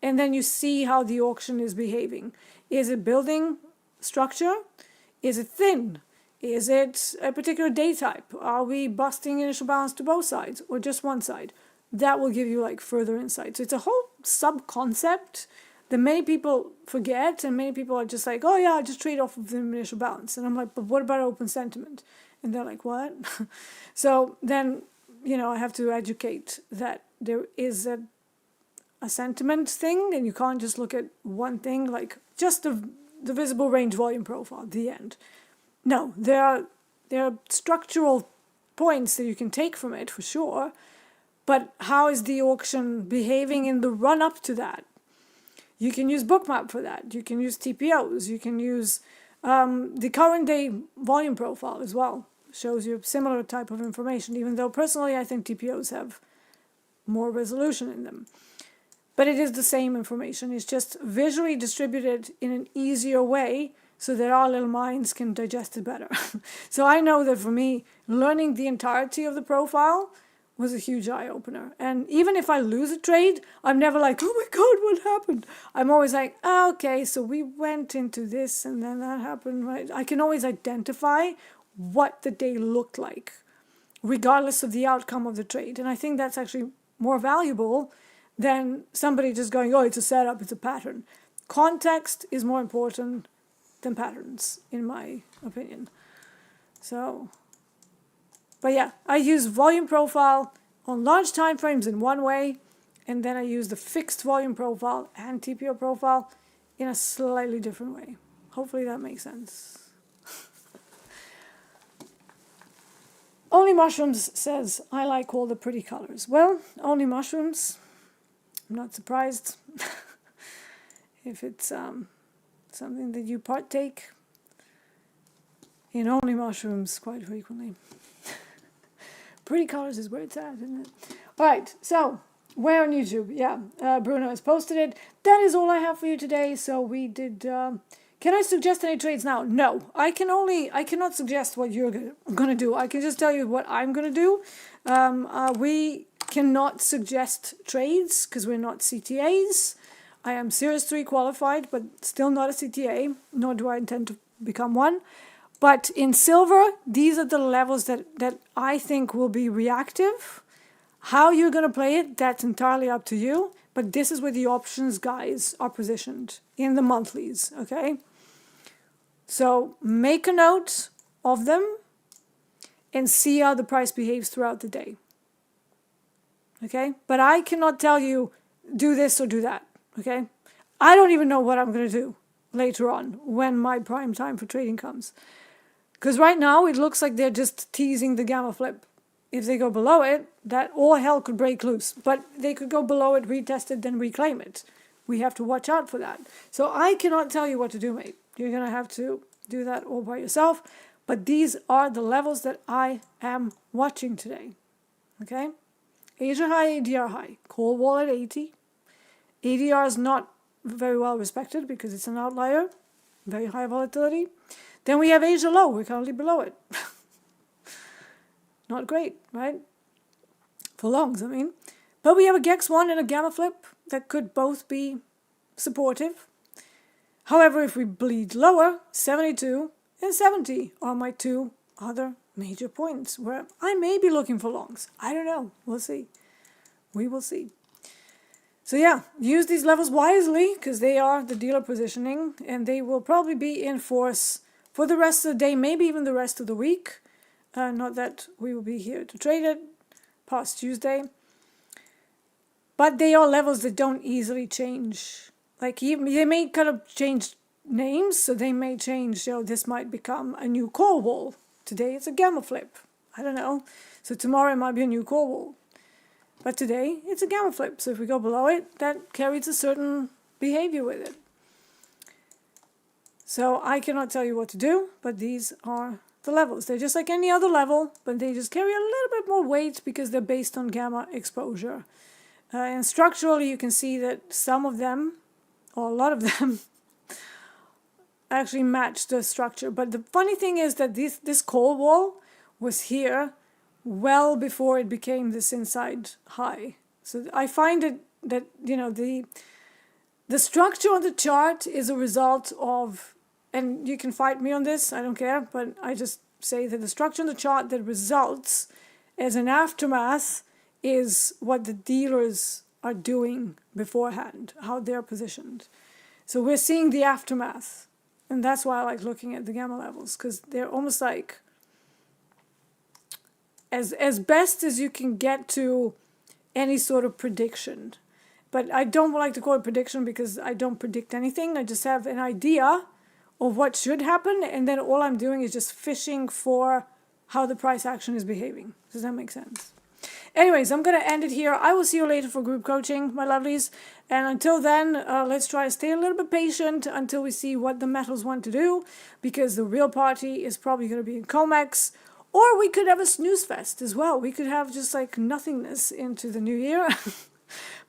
and then you see how the auction is behaving. Is it building structure? Is it thin? Is it a particular day type? Are we busting initial balance to both sides or just one side? That will give you like further insight. So it's a whole sub-concept that many people forget, and many people are just like, oh yeah, I just trade off of the initial balance. And I'm like, but what about open sentiment? And they're like, what? So then, I have to educate that there is a sentiment thing, and you can't just look at one thing, like just the visible range volume profile, the end. No, there are structural points that you can take from it for sure, but how is the auction behaving in the run-up to that? You can use Bookmap for that. You can use TPOs. You can use the current day volume profile as well. Shows you a similar type of information, even though personally I think TPOs have more resolution in them. But it is the same information. It's just visually distributed in an easier way so that our little minds can digest it better. So I know that for me, learning the entirety of the profile was a huge eye-opener. And even if I lose a trade, I'm never like, oh my God, what happened? I'm always like, oh, okay, so we went into this and then that happened, right? I can always identify what the day looked like, regardless of the outcome of the trade. And I think that's actually more valuable than somebody just going, oh, it's a setup, it's a pattern. Context is more important than patterns, in my opinion. So, but yeah, I use volume profile on large time frames in one way, and then I use the fixed volume profile and TPO profile in a slightly different way. Hopefully that makes sense. Only Mushrooms says, I like all the pretty colors. Well, Only Mushrooms, I'm not surprised if it's something that you partake in Only Mushrooms quite frequently. Pretty colors is where it's at, isn't it? All right, so where on YouTube? Yeah, Bruno has posted it. That is all I have for you today. So we did. Can I suggest any trades now? No, I cannot suggest what you're gonna do. I can just tell you what I'm gonna do. We cannot suggest trades because we're not CTAs. I am Series 3 qualified, but still not a CTA, nor do I intend to become one. But in silver, these are the levels that I think will be reactive. How you're going to play it, that's entirely up to you. But this is where the options guys are positioned in the monthlies, okay? So make a note of them and see how the price behaves throughout the day. Okay? But I cannot tell you, do this or do that, okay? I don't even know what I'm going to do later on when my prime time for trading comes. Because right now, it looks like they're just teasing the gamma flip. If they go below it, that all hell could break loose. But they could go below it, retest it, then reclaim it. We have to watch out for that. So I cannot tell you what to do, mate. You're going to have to do that all by yourself. But these are the levels that I am watching today. Okay? Asia high, ADR high. Call wall at 80. ADR is not very well respected because it's an outlier. Very high volatility. Then we have Asia low. We're currently below it. Not great, right? For longs, I mean. But we have a GEX1 and a gamma flip that could both be supportive. However, if we bleed lower, 72 and 70 are my two other major points where I may be looking for longs. I don't know. We'll see. We will see. So yeah, use these levels wisely because they are the dealer positioning and they will probably be in force for the rest of the day, maybe even the rest of the week. Not that we will be here to trade it past Tuesday. But they are levels that don't easily change. Like they may kind of change names, so they may change. This might become a new call wall. Today it's a gamma flip. I don't know. So tomorrow it might be a new call wall. But today it's a gamma flip. So if we go below it, that carries a certain behavior with it. So I cannot tell you what to do, but these are the levels. They're just like any other level, but they just carry a little bit more weight because they're based on gamma exposure. And structurally, you can see that some of them, or a lot of them, actually match the structure. But the funny thing is that this call wall was here well before it became this inside high. So I find it that, the structure on the chart is a result of, and you can fight me on this, I don't care, but I just say that the structure on the chart that results as an aftermath is what the dealers are doing beforehand, how they're positioned. So we're seeing the aftermath, and that's why I like looking at the gamma levels, because they're almost like as best as you can get to any sort of prediction. But I don't like to call it prediction because I don't predict anything. I just have an idea of what should happen, and then all I'm doing is just fishing for how the price action is behaving. Does that make sense? Anyways, I'm going to end it here. I will see you later for group coaching, my lovelies. And until then, let's try to stay a little bit patient until we see what the metals want to do, because the real party is probably going to be in COMEX. Or we could have a snooze fest as well. We could have just like nothingness into the new year.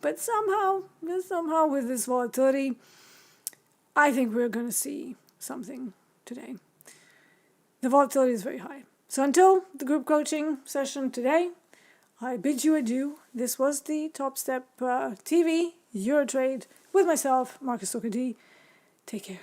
But somehow with this volatility, I think we're going to see something today. The volatility is very high. So until the group coaching session today, I bid you adieu. This was the TopstepTV Eurotrade with myself, Marcus Sokadi. Take care.